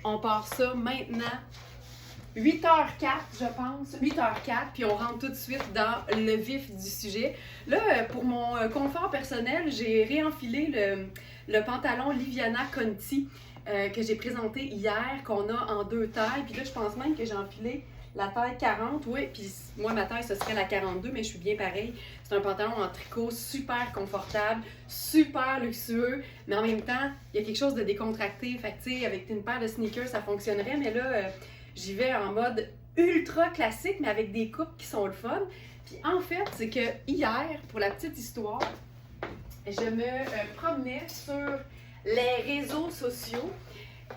On part ça maintenant. 8h04, je pense. 8h04, puis on rentre tout de suite dans le vif du sujet. Là, pour mon confort personnel, j'ai réenfilé le pantalon Liviana Conti que j'ai présenté hier, qu'on a en 2 tailles. Puis là, je pense même que j'ai enfilé la taille 40, oui. Puis moi, ma taille, ce serait la 42, mais je suis bien pareil. C'est un pantalon en tricot super confortable, super luxueux, mais en même temps, il y a quelque chose de décontracté. Fait que, tu sais, avec une paire de sneakers, ça fonctionnerait, mais là... j'y vais en mode ultra classique, mais avec des coupes qui sont le fun. Puis en fait, c'est que hier, pour la petite histoire, je me promenais sur les réseaux sociaux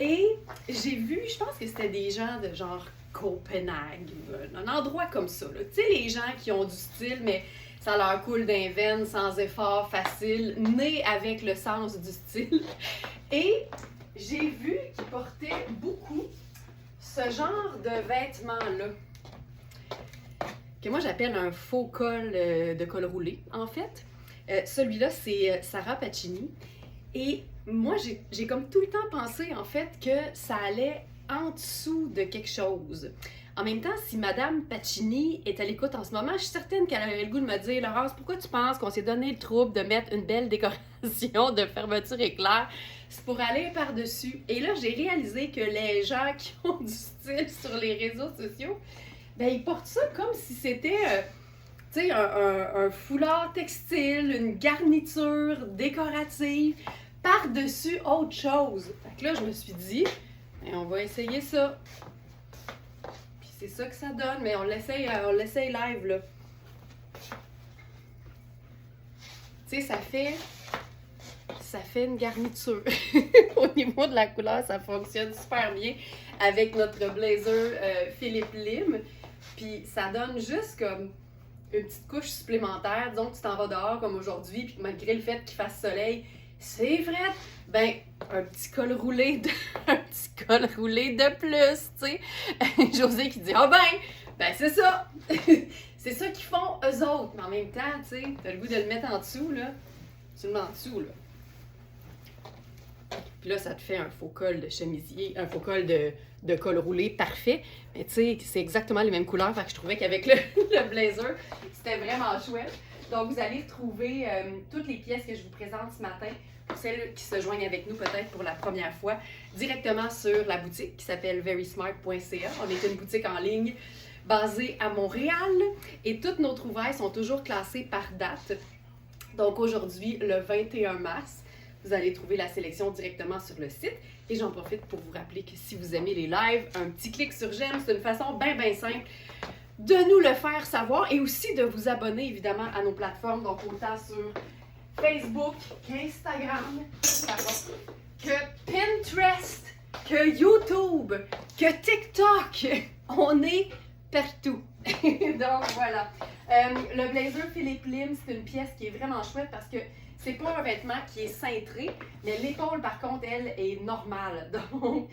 et j'ai vu, je pense que c'était des gens de genre Copenhague, un endroit comme ça. Tu sais, les gens qui ont du style, mais ça leur coule d'un veine, sans effort, facile, nés avec le sens du style. Et j'ai vu qu'ils portaient beaucoup ce genre de vêtements-là, que moi j'appelle un faux col de col roulé, en fait. Celui-là, c'est Sarah Pacini. Et moi, j'ai comme tout le temps pensé, en fait, que ça allait en dessous de quelque chose. En même temps, si Madame Pacini est à l'écoute en ce moment, je suis certaine qu'elle aurait le goût de me dire « Laurence, pourquoi tu penses qu'on s'est donné le trouble de mettre une belle décoration de fermeture éclair? C'est pour aller par-dessus. » Et là, j'ai réalisé que les gens qui ont du style sur les réseaux sociaux, ben ils portent ça comme si c'était, tu sais, un foulard textile, une garniture décorative, par-dessus autre chose. Fait que là, je me suis dit, ben, on va essayer ça. C'est ça que ça donne, mais on l'essaye live, là. Tu sais, ça fait une garniture. Au niveau de la couleur, ça fonctionne super bien avec notre blazer Philippe Lim. Puis ça donne juste comme une petite couche supplémentaire. Disons que tu t'en vas dehors comme aujourd'hui, puis malgré le fait qu'il fasse soleil, c'est vrai, ben un petit col roulé de plus, tu sais. José qui dit « Ah ben c'est ça! » C'est ça qu'ils font eux autres. Mais en même temps, tu sais, t'as le goût de le mettre en dessous, là. Tu le mets en dessous, là. Puis là, ça te fait un faux col de chemisier, un faux col de col roulé parfait. Mais tu sais, c'est exactement les mêmes couleurs. Fait que je trouvais qu'avec le blazer, c'était vraiment chouette. Donc, vous allez retrouver toutes les pièces que je vous présente ce matin, pour celles qui se joignent avec nous peut-être pour la première fois, directement sur la boutique qui s'appelle verysmart.ca. On est une boutique en ligne basée à Montréal et toutes nos trouvailles sont toujours classées par date. Donc, aujourd'hui, le 21 mars, vous allez trouver la sélection directement sur le site. Et j'en profite pour vous rappeler que si vous aimez les lives, un petit clic sur j'aime, c'est une façon bien simple de nous le faire savoir et aussi de vous abonner évidemment à nos plateformes, donc autant sur Facebook, qu'Instagram, que Pinterest, que YouTube, que TikTok. On est partout. Donc voilà. Le blazer Philippe Lim, c'est une pièce qui est vraiment chouette parce que c'est pas un vêtement qui est cintré, mais l'épaule, par contre, elle, est normale. Donc,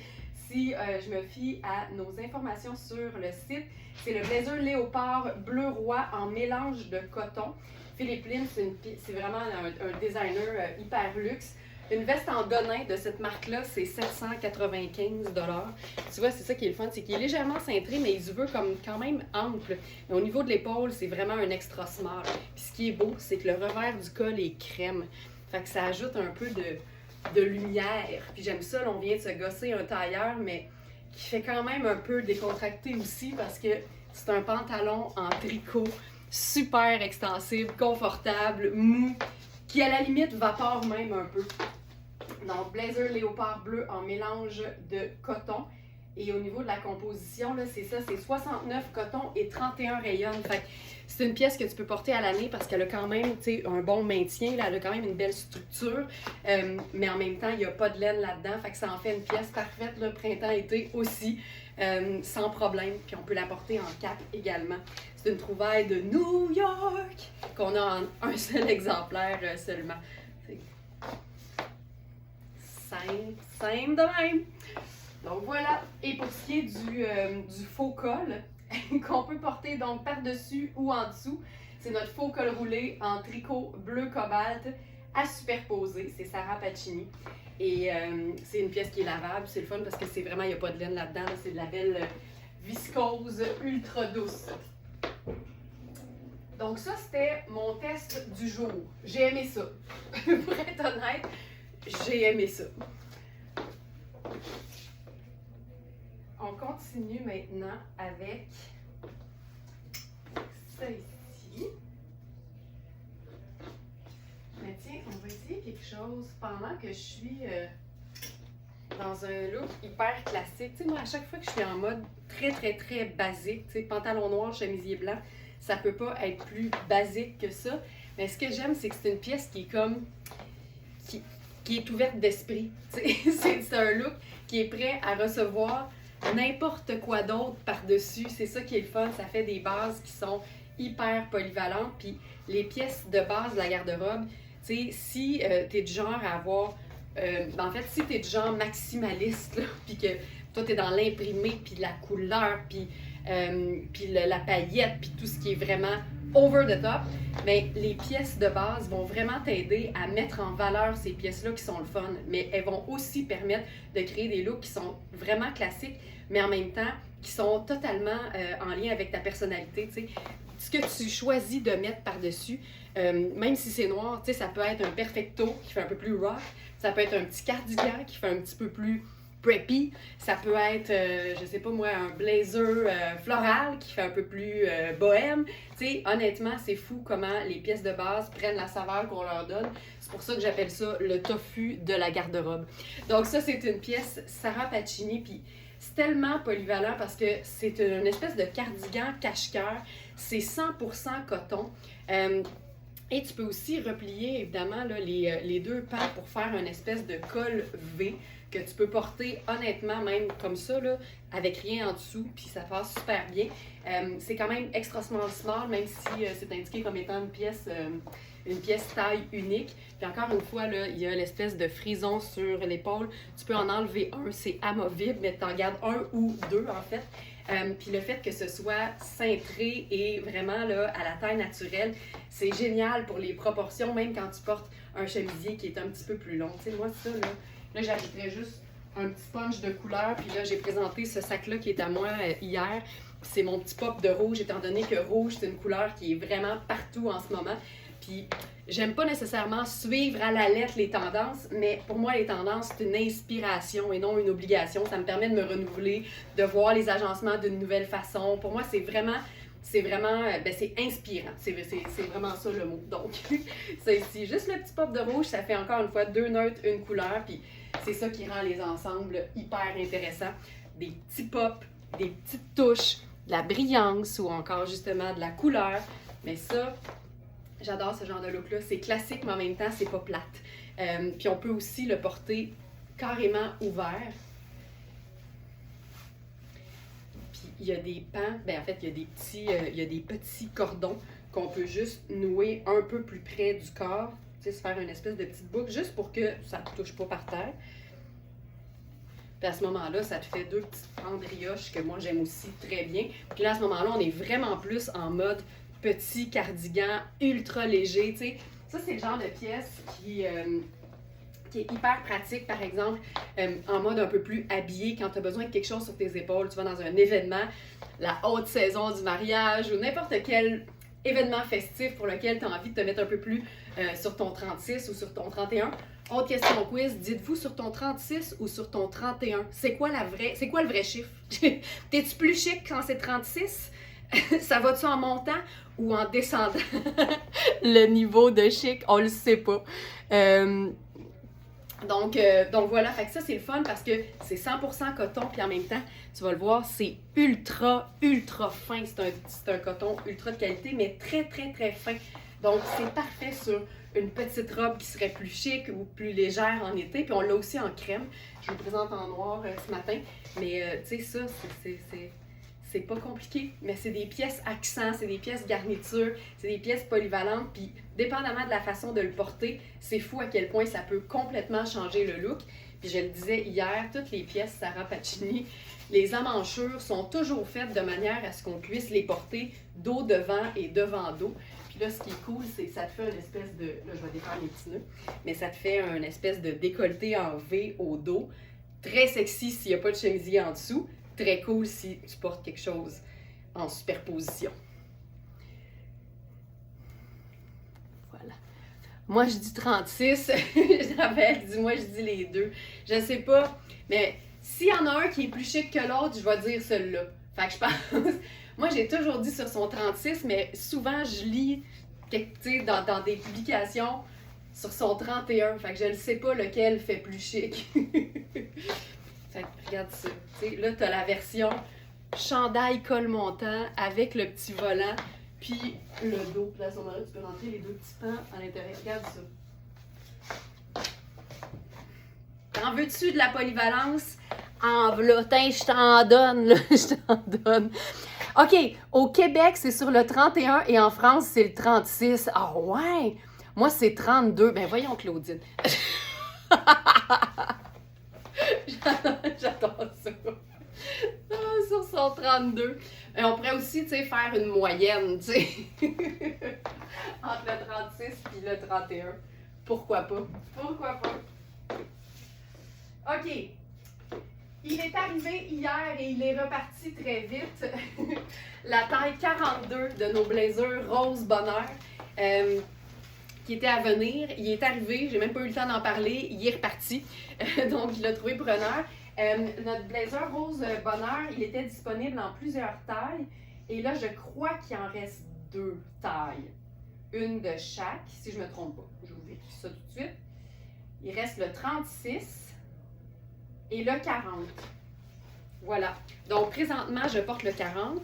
si je me fie à nos informations sur le site, c'est le blazer léopard bleu roi en mélange de coton. Philippe Lim, c'est vraiment un designer hyper luxe. Une veste en gonin de cette marque-là, c'est 795 $. Tu vois, c'est ça qui est le fun, c'est qu'il est légèrement cintré, mais il se veut comme quand même ample. Mais au niveau de l'épaule, c'est vraiment un extra small. Puis ce qui est beau, c'est que le revers du col est crème. Fait que ça ajoute un peu de lumière. Puis j'aime ça, là, on vient de se gosser un tailleur, mais qui fait quand même un peu décontracté aussi parce que c'est un pantalon en tricot super extensible, confortable, mou, qui à la limite vapore même un peu. Donc, blazer léopard bleu en mélange de coton. Et au niveau de la composition, là, c'est ça, c'est 69 coton et 31 rayon. Fait c'est une pièce que tu peux porter à l'année parce qu'elle a quand même un bon maintien, là, elle a quand même une belle structure. Mais en même temps, il n'y a pas de laine là-dedans. Fait que ça en fait une pièce parfaite, le printemps-été aussi, sans problème. Puis on peut la porter en cap également. C'est une trouvaille de New York qu'on a en un seul exemplaire seulement. Simple de même. Donc voilà. Et pour ce qui est du faux col, qu'on peut porter donc par-dessus ou en dessous, c'est notre faux col roulé en tricot bleu cobalt à superposer. C'est Sarah Pacini. Et c'est une pièce qui est lavable. C'est le fun parce que c'est vraiment, il n'y a pas de laine là-dedans. Là, c'est de la belle viscose ultra douce. Donc ça, c'était mon test du jour. J'ai aimé ça. Pour être honnête, j'ai aimé ça. On continue maintenant avec ça ici. Mais tiens, on va essayer quelque chose pendant que je suis dans un look hyper classique. Tu sais, moi, à chaque fois que je suis en mode très basique, tu sais, pantalon noir, chemisier blanc, ça peut pas être plus basique que ça. Mais ce que j'aime, c'est que c'est une pièce qui est comme... qui est ouverte d'esprit. C'est un look qui est prêt à recevoir n'importe quoi d'autre par-dessus. C'est ça qui est le fun. Ça fait des bases qui sont hyper polyvalentes. Puis les pièces de base de la garde-robe, tu sais, si tu es du genre à avoir... en fait, si tu es du genre maximaliste, puis que toi, tu es dans l'imprimé, puis la couleur, puis la paillette, puis tout ce qui est vraiment over the top, mais les pièces de base vont vraiment t'aider à mettre en valeur ces pièces-là qui sont le fun, mais elles vont aussi permettre de créer des looks qui sont vraiment classiques, mais en même temps qui sont totalement en lien avec ta personnalité, tu sais. Ce que tu choisis de mettre par-dessus, même si c'est noir, tu sais, ça peut être un perfecto qui fait un peu plus rock, ça peut être un petit cardigan qui fait un petit peu plus preppy, ça peut être, je sais pas moi, un blazer floral qui fait un peu plus bohème. Tu sais, honnêtement, c'est fou comment les pièces de base prennent la saveur qu'on leur donne. C'est pour ça que j'appelle ça le tofu de la garde-robe. Donc ça, c'est une pièce Sarah Pacini, puis c'est tellement polyvalent parce que c'est une espèce de cardigan cache-cœur. C'est 100% coton. Et tu peux aussi replier, évidemment, là, les deux pans pour faire une espèce de col V que tu peux porter honnêtement, même comme ça, là, avec rien en dessous, puis ça passe super bien. C'est quand même extra small, même si c'est indiqué comme étant une pièce taille unique. Puis encore une fois, là, il y a l'espèce de frison sur l'épaule. Tu peux en enlever un, c'est amovible, mais tu en gardes un ou deux, en fait. Puis le fait que ce soit cintré et vraiment là, à la taille naturelle, c'est génial pour les proportions, même quand tu portes un chemisier qui est un petit peu plus long. Tu sais, moi, ça, là j'ajouterais juste un petit punch de couleur. Puis là, j'ai présenté ce sac-là qui est à moi hier. C'est mon petit pop de rouge, étant donné que rouge, c'est une couleur qui est vraiment partout en ce moment. Puis, j'aime pas nécessairement suivre à la lettre les tendances, mais pour moi, les tendances, c'est une inspiration et non une obligation. Ça me permet de me renouveler, de voir les agencements d'une nouvelle façon. Pour moi, c'est inspirant. C'est vraiment ça le mot. Donc, c'est juste le petit pop de rouge, ça fait encore une fois deux neutres, une couleur, puis c'est ça qui rend les ensembles hyper intéressants. Des petits pops, des petites touches, de la brillance ou encore justement de la couleur. Mais ça... J'adore ce genre de look-là. C'est classique, mais en même temps, c'est pas plate. Puis on peut aussi le porter carrément ouvert. Puis il y a des pans, en fait, il y a des petits cordons qu'on peut juste nouer un peu plus près du corps. Tu sais, se faire une espèce de petite boucle, juste pour que ça ne touche pas par terre. Puis à ce moment-là, ça te fait deux petites pendrioches que moi, j'aime aussi très bien. Puis là, à ce moment-là, on est vraiment plus en mode petit cardigan ultra léger, tu sais. Ça, c'est le genre de pièce qui est hyper pratique, par exemple, en mode un peu plus habillé, quand tu as besoin de quelque chose sur tes épaules, tu vas dans un événement, la haute saison du mariage ou n'importe quel événement festif pour lequel tu as envie de te mettre un peu plus sur ton 36 ou sur ton 31. Autre question quiz, dites-vous sur ton 36 ou sur ton 31? C'est quoi le vrai chiffre? T'es-tu plus chic quand c'est 36? Ça va-tu en montant ou en descendant? Le niveau de chic, on le sait pas. Donc voilà, fait que ça c'est le fun parce que c'est 100% coton, puis en même temps, tu vas le voir, c'est ultra fin. C'est un coton ultra de qualité, mais très fin. Donc c'est parfait sur une petite robe qui serait plus chic ou plus légère en été. Puis on l'a aussi en crème. Je vous le présente en noir ce matin. Mais tu sais, ça, c'est pas compliqué, mais c'est des pièces accents, c'est des pièces garniture, c'est des pièces polyvalentes, puis dépendamment de la façon de le porter, c'est fou à quel point ça peut complètement changer le look. Puis je le disais hier, toutes les pièces Sarah Pacini, les emmanchures sont toujours faites de manière à ce qu'on puisse les porter dos devant et devant dos. Puis Puis là, ce qui est cool, c'est que ça te fait une espèce de... Là, je vais défaire les petits nœuds. Mais ça te fait une espèce de décolleté en V au dos. Très sexy s'il n'y a pas de chemisier en dessous. Très cool si tu portes quelque chose en superposition. Voilà. Moi, je dis 36. Raphaël dit, moi, je dis les deux. Je sais pas, mais s'il y en a un qui est plus chic que l'autre, je vais dire celui-là. Fait que je pense... Moi, j'ai toujours dit sur son 36, mais souvent, je lis dans des publications sur son 31. Fait que je ne sais pas lequel fait plus chic. Fait que, regarde ça. T'sais, là, tu as la version chandail col montant avec le petit volant, puis le dos. Puis là, à ce moment-là, tu peux rentrer les deux petits pans à l'intérieur. Regarde ça. T'en veux-tu de la polyvalence? En v'là, je t'en donne, là, je t'en donne. OK, au Québec, c'est sur le 31 et en France, c'est le 36. Ah ouais! Moi, c'est 32. Ben voyons, Claudine. J'adore ça. Ah, sur son 32. Et on pourrait aussi, tu sais, faire une moyenne, tu sais. Entre le 36 et le 31. Pourquoi pas? Pourquoi pas? OK. Il est arrivé hier et il est reparti très vite. La taille 42 de nos blazers Rose Bonheur qui était à venir. Il est arrivé, j'ai même pas eu le temps d'en parler, il est reparti. Donc, je l'ai trouvé preneur. Notre blazer Rose Bonheur, il était disponible en plusieurs tailles. Et là, je crois qu'il en reste 2 tailles. Une de chaque, si je ne me trompe pas. Je vous vérifie ça tout de suite. Il reste le 36. Et le 40. Voilà. Donc, présentement, je porte le 40.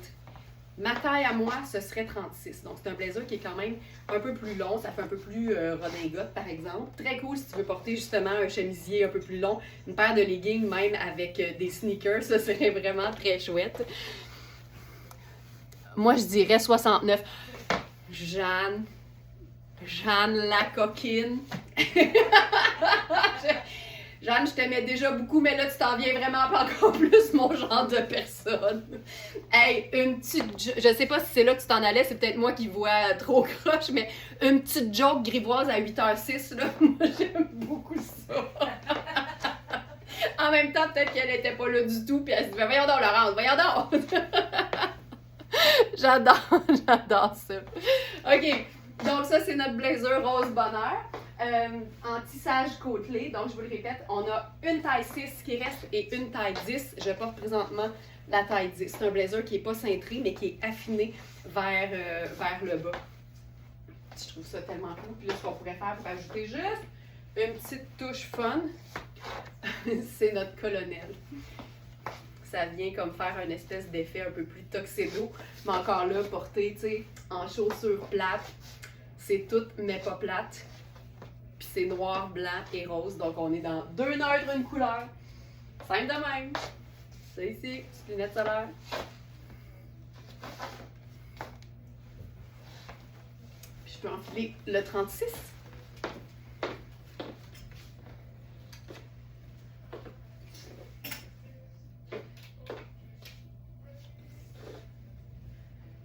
Ma taille à moi, ce serait 36. Donc, c'est un blazer qui est quand même un peu plus long. Ça fait un peu plus redingote, par exemple. Très cool si tu veux porter justement un chemisier un peu plus long. Une paire de leggings, même avec des sneakers. Ça serait vraiment très chouette. Moi, je dirais 69. Jeanne la coquine. Jeanne, je t'aimais déjà beaucoup, mais là, tu t'en viens vraiment pas encore plus mon genre de personne. Hey, une petite... Je sais pas si c'est là que tu t'en allais, c'est peut-être moi qui vois trop croche, mais une petite joke grivoise à 8h06, là, moi, j'aime beaucoup ça. En même temps, peut-être qu'elle était pas là du tout, puis elle se dit, ben, voyons donc, Laurence, voyons donc! J'adore ça. OK, donc ça, c'est notre blazer Rose Bonheur. En tissage côtelé, donc je vous le répète, on a une taille 6 qui reste et une taille 10. Je porte présentement la taille 10. C'est un blazer qui n'est pas cintré, mais qui est affiné vers le bas. Je trouve ça tellement cool. Puis là, ce qu'on pourrait faire pour ajouter juste une petite touche fun, c'est notre colonel. Ça vient comme faire une espèce d'effet un peu plus tuxedo, mais encore là, porté, tu sais, en chaussures plates. C'est tout, mais pas plate. Puis c'est noir, blanc et rose. Donc on est dans 2 neutres, une couleur. Simple de même. C'est ici, petite lunette solaire. Puis je peux enfiler le 36.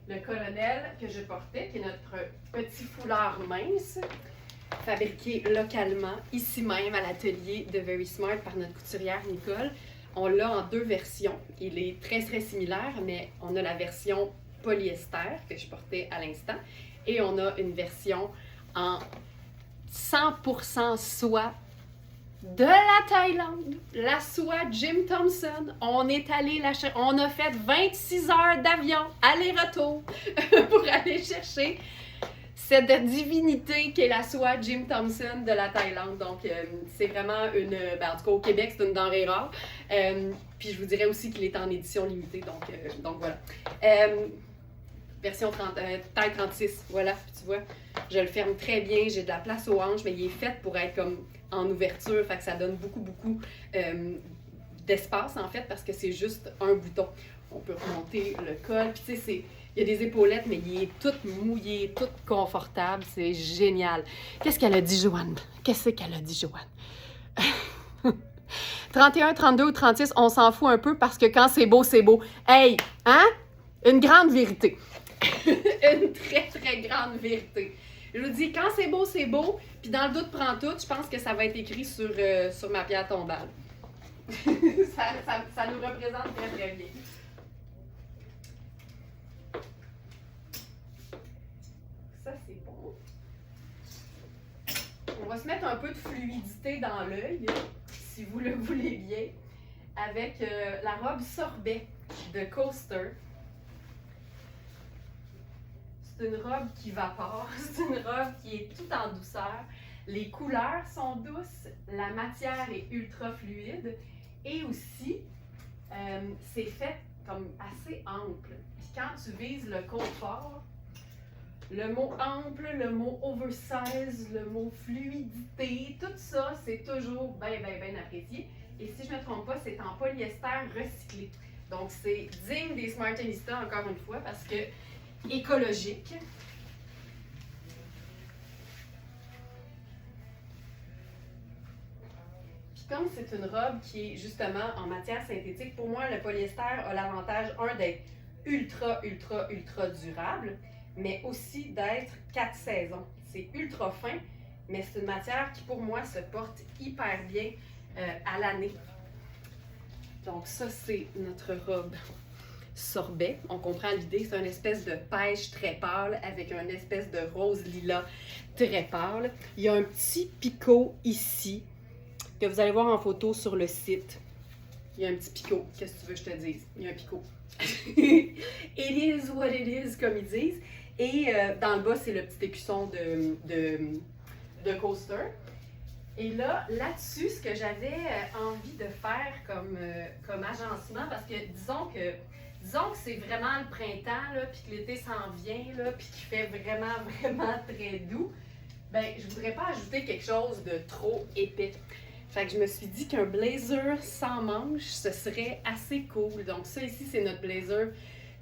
Le colonel que je portais, qui est notre petit foulard mince, fabriqué localement, ici même à l'atelier de Very Smart par notre couturière Nicole. On l'a en 2 versions. Il est très très similaire, mais on a la version polyester que je portais à l'instant et on a une version en 100% soie de la Thaïlande, la soie Jim Thompson. On est allé on a fait 26 heures d'avion aller-retour pour aller chercher cette divinité qui est la soie Jim Thompson de la Thaïlande. Donc, c'est vraiment une... Ben, en tout cas, au Québec, c'est une denrée rare. Puis, je vous dirais aussi qu'il est en édition limitée. Donc voilà. Version taille 36. Voilà, puis tu vois, je le ferme très bien. J'ai de la place aux hanches, mais il est fait pour être comme en ouverture. Fait que ça donne beaucoup d'espace, en fait, parce que c'est juste un bouton. On peut remonter le col. Puis, tu sais, il y a des épaulettes, mais il est tout mouillé, tout confortable. C'est génial. Qu'est-ce qu'elle a dit, Joanne? Qu'est-ce qu'elle a dit, Joanne? 31, 32 ou 36, on s'en fout un peu parce que quand c'est beau, c'est beau. Hey! Hein? Une grande vérité. une très, très grande vérité. Je vous dis, quand c'est beau, c'est beau. Puis dans le doute, prends tout. Je pense que ça va être écrit sur ma pierre tombale. ça nous représente très, très bien. Ça, c'est bon. On va se mettre un peu de fluidité dans l'œil, si vous le voulez bien, avec la robe sorbet de Coaster. C'est une robe qui vapore, c'est une robe qui est tout en douceur. Les couleurs sont douces, la matière est ultra fluide et aussi, c'est fait comme assez ample. Puis quand tu vises le confort, le mot ample, le mot oversize, le mot fluidité, tout ça, c'est toujours bien, bien, bien apprécié. Et si je ne me trompe pas, c'est en polyester recyclé. Donc, c'est digne des Smartinistas, encore une fois, parce que écologique. Puis comme c'est une robe qui est justement en matière synthétique, pour moi, le polyester a l'avantage, d'être ultra, ultra, ultra durable, mais aussi d'être 4 saisons. C'est ultra fin, mais c'est une matière qui, pour moi, se porte hyper bien à l'année. Donc ça, c'est notre robe sorbet. On comprend l'idée, c'est une espèce de pêche très pâle avec une espèce de rose lilas très pâle. Il y a un petit picot ici que vous allez voir en photo sur le site. Il y a un petit picot. Qu'est-ce que tu veux que je te dise? Il y a un picot. It is what it is, comme ils disent. Et dans le bas, c'est le petit écusson de Coaster. Et là-dessus, ce que j'avais envie de faire comme agencement, parce que disons que c'est vraiment le printemps, là, puis que l'été s'en vient, là, puis qu'il fait vraiment, vraiment très doux, ben je voudrais pas ajouter quelque chose de trop épais. Fait que je me suis dit qu'un blazer sans manches, ce serait assez cool. Donc ça ici, c'est notre blazer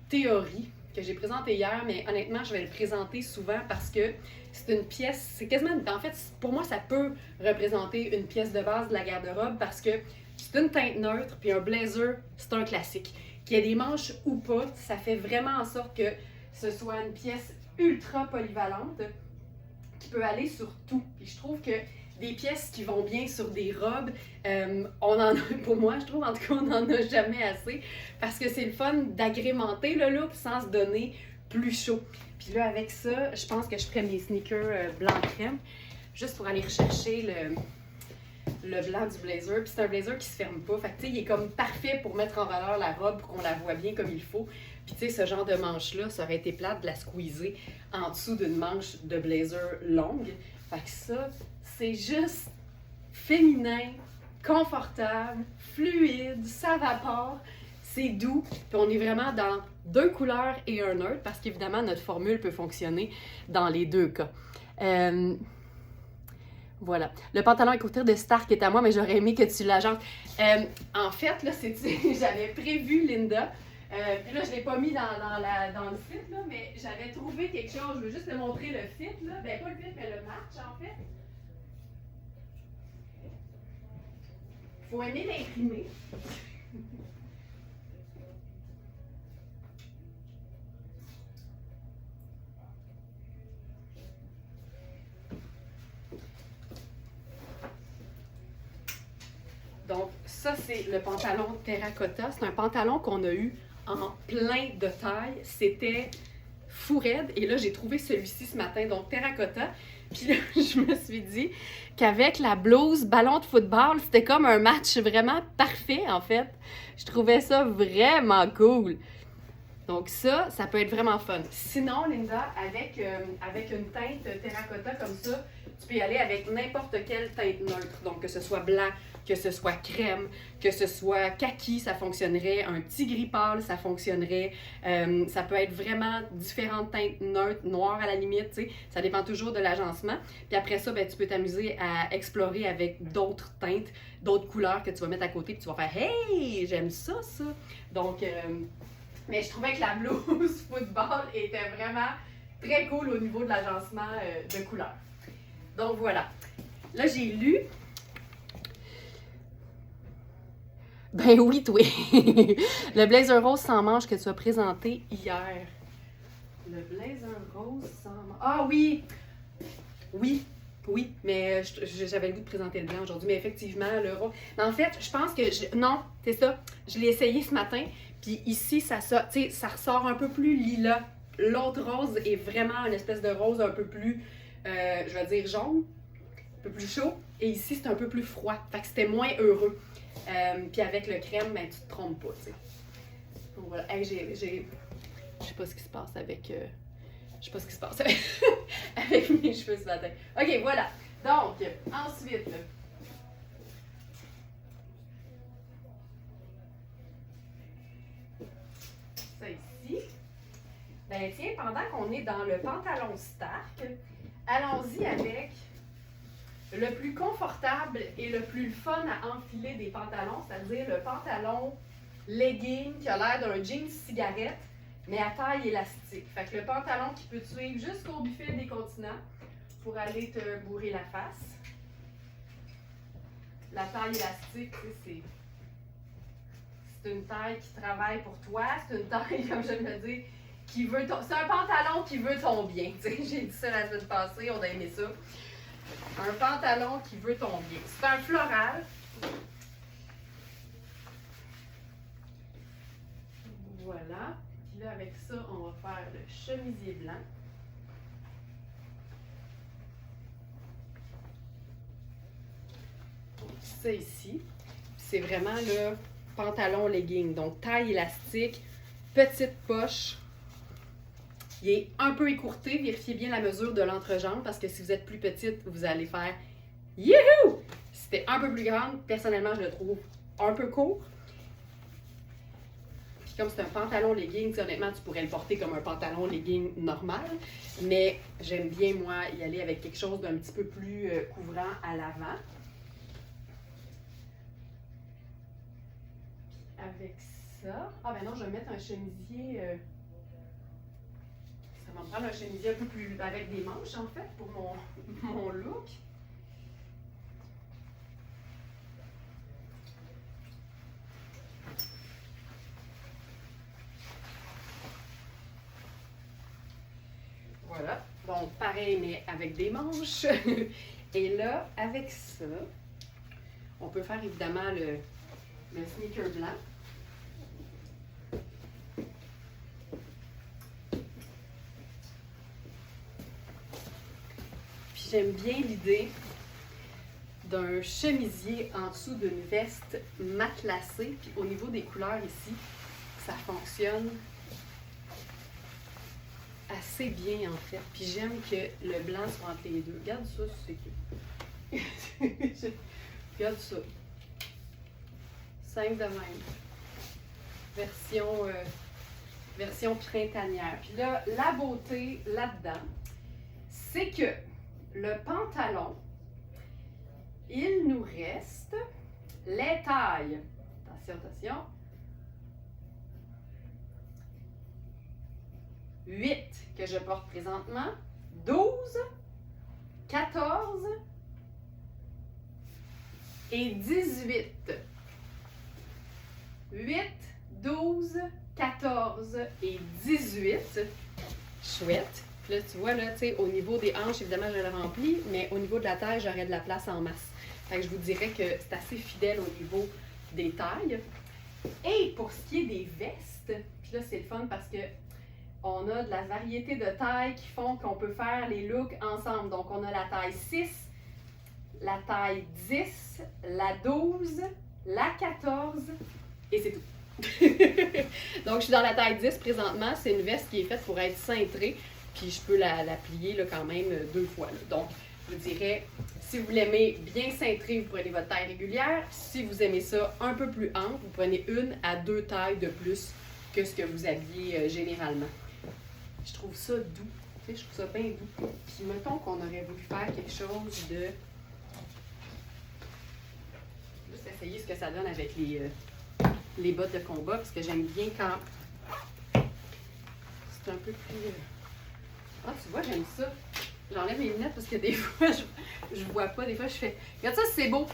théorie que j'ai présenté hier, mais honnêtement, je vais le présenter souvent parce que c'est une pièce, c'est quasiment, en fait, pour moi, ça peut représenter une pièce de base de la garde-robe parce que c'est une teinte neutre, puis un blazer, c'est un classique. Qu'il y ait des manches ou pas, ça fait vraiment en sorte que ce soit une pièce ultra polyvalente qui peut aller sur tout. Puis je trouve que des pièces qui vont bien sur des robes, on en a, pour moi, je trouve, en tout cas, on n'en a jamais assez parce que c'est le fun d'agrémenter le look sans se donner plus chaud. Puis là, avec ça, je pense que je ferai mes sneakers blanc crème juste pour aller rechercher le blanc du blazer. Puis c'est un blazer qui se ferme pas. Fait que tu sais, il est comme parfait pour mettre en valeur la robe pour qu'on la voit bien comme il faut. Puis tu sais, ce genre de manche-là, ça aurait été plate de la squeezer en dessous d'une manche de blazer longue. Fait que ça, c'est juste féminin, confortable, fluide, ça vapore, c'est doux. Puis on est vraiment dans 2 couleurs et un neutre parce qu'évidemment, notre formule peut fonctionner dans les 2 cas. Voilà. Le pantalon à couture de Stark est à moi, mais j'aurais aimé que tu l'agentes. En fait, là, j'avais prévu Linda. Puis là, je ne l'ai pas mis dans le fit, là, mais j'avais trouvé quelque chose. Je veux juste te montrer le fit. Là. Ben, pas le fit, mais le match, en fait. Il faut aimer l'imprimer. Donc, ça, c'est le pantalon terracotta. C'est un pantalon qu'on a eu en plein de taille. C'était fou raide. Et là, j'ai trouvé celui-ci ce matin, donc terracotta. Puis là, je me suis dit qu'avec la blouse ballon de football, c'était comme un match vraiment parfait, en fait. Je trouvais ça vraiment cool. Donc ça peut être vraiment fun. Sinon, Linda, avec une teinte terracotta comme ça, tu peux y aller avec n'importe quelle teinte neutre. Donc que ce soit blanc, que ce soit crème, que ce soit kaki, ça fonctionnerait. Un petit gris pâle, ça fonctionnerait. Ça peut être vraiment différentes teintes neutres, noires à la limite, tu sais. Ça dépend toujours de l'agencement. Puis après ça, ben, tu peux t'amuser à explorer avec d'autres teintes, d'autres couleurs que tu vas mettre à côté. Puis tu vas faire « Hey, j'aime ça, ça! » Donc... mais je trouvais que la blouse football était vraiment très cool au niveau de l'agencement de couleurs. Donc voilà. Là, j'ai lu. Ben oui, toi. Le blazer rose sans manches que tu as présenté hier. Le blazer rose sans... Ah oui! Oui, oui, mais j'avais le goût de présenter le blanc aujourd'hui, mais effectivement, le rose... Mais en fait, je pense que... Non, c'est ça. Je l'ai essayé ce matin, puis ici, ça ressort un peu plus lilas. L'autre rose est vraiment une espèce de rose un peu plus, je vais dire jaune, un peu plus chaud. Et ici, c'est un peu plus froid. Fait que c'était moins heureux. Puis avec le crème, ben, tu te trompes pas, tu sais. Donc voilà. Hey, je sais pas ce qui se passe avec... Je sais pas ce qui se passe avec, avec mes cheveux ce matin. OK, voilà. Donc, ensuite... Ça ici. Ben tiens, pendant qu'on est dans le pantalon Stark, allons-y avec le plus confortable et le plus fun à enfiler des pantalons, c'est-à-dire le pantalon legging qui a l'air d'un jean cigarette, mais à taille élastique. Fait que le pantalon qui peut te suivre jusqu'au buffet des continents pour aller te bourrer la face. La taille élastique, c'est une taille qui travaille pour toi, c'est une taille, comme je viens de le dire, qui veut ton... C'est un pantalon qui veut ton bien. J'ai dit ça la semaine passée, on a aimé ça. Un pantalon qui veut ton bien. C'est un floral. Voilà. Puis là, avec ça, on va faire le chemisier blanc. Donc, ça ici. C'est vraiment le pantalon legging. Donc, taille élastique, petite poche. Il est un peu écourté. Vérifiez bien la mesure de l'entrejambe parce que si vous êtes plus petite, vous allez faire youhou! Si c'était un peu plus grande, personnellement, je le trouve un peu court. Puis comme c'est un pantalon legging, honnêtement, tu pourrais le porter comme un pantalon legging normal. Mais j'aime bien, moi, y aller avec quelque chose d'un petit peu plus couvrant à l'avant. Puis avec ça... Ah ben non, je vais mettre un chemisier... Ça va me prendre un chemisier un peu plus avec des manches, en fait, pour mon look. Voilà. Bon, pareil, mais avec des manches. Et là, avec ça, on peut faire évidemment le sneaker blanc. J'aime bien l'idée d'un chemisier en dessous d'une veste matelassée. Puis au niveau des couleurs ici, ça fonctionne assez bien en fait. Puis j'aime que le blanc soit entre les deux. Regarde ça, c'est cute. Regarde ça. Simple de même. Version printanière. Puis là, la beauté là-dedans, c'est que le pantalon, il nous reste les tailles. Attention, attention. 8 que je porte présentement, 12, 14 et 18. 8, 12, 14 et 18. Chouette. Là, tu vois, là, tu sais, au niveau des hanches, évidemment, je le remplis, mais au niveau de la taille, j'aurais de la place en masse. Fait que je vous dirais que c'est assez fidèle au niveau des tailles. Et pour ce qui est des vestes, puis là, c'est le fun parce que on a de la variété de tailles qui font qu'on peut faire les looks ensemble. Donc, on a la taille 6, la taille 10, la 12, la 14 et c'est tout. Donc, je suis dans la taille 10 présentement. C'est une veste qui est faite pour être cintrée. Puis je peux la plier là, quand même 2 fois. Là. Donc, je vous dirais, si vous l'aimez bien cintré, vous prenez votre taille régulière. Si vous aimez ça un peu plus ample, vous prenez 1 à 2 tailles de plus que ce que vous aviez généralement. Je trouve ça doux. Tu sais, je trouve ça bien doux. Puis mettons qu'on aurait voulu faire quelque chose de... Juste essayer ce que ça donne avec les bottes de combat, parce que j'aime bien quand c'est un peu plus... Ah, tu vois, j'aime ça. J'enlève mes lunettes parce que des fois, je vois pas. Des fois, je fais... Regarde ça, c'est beau.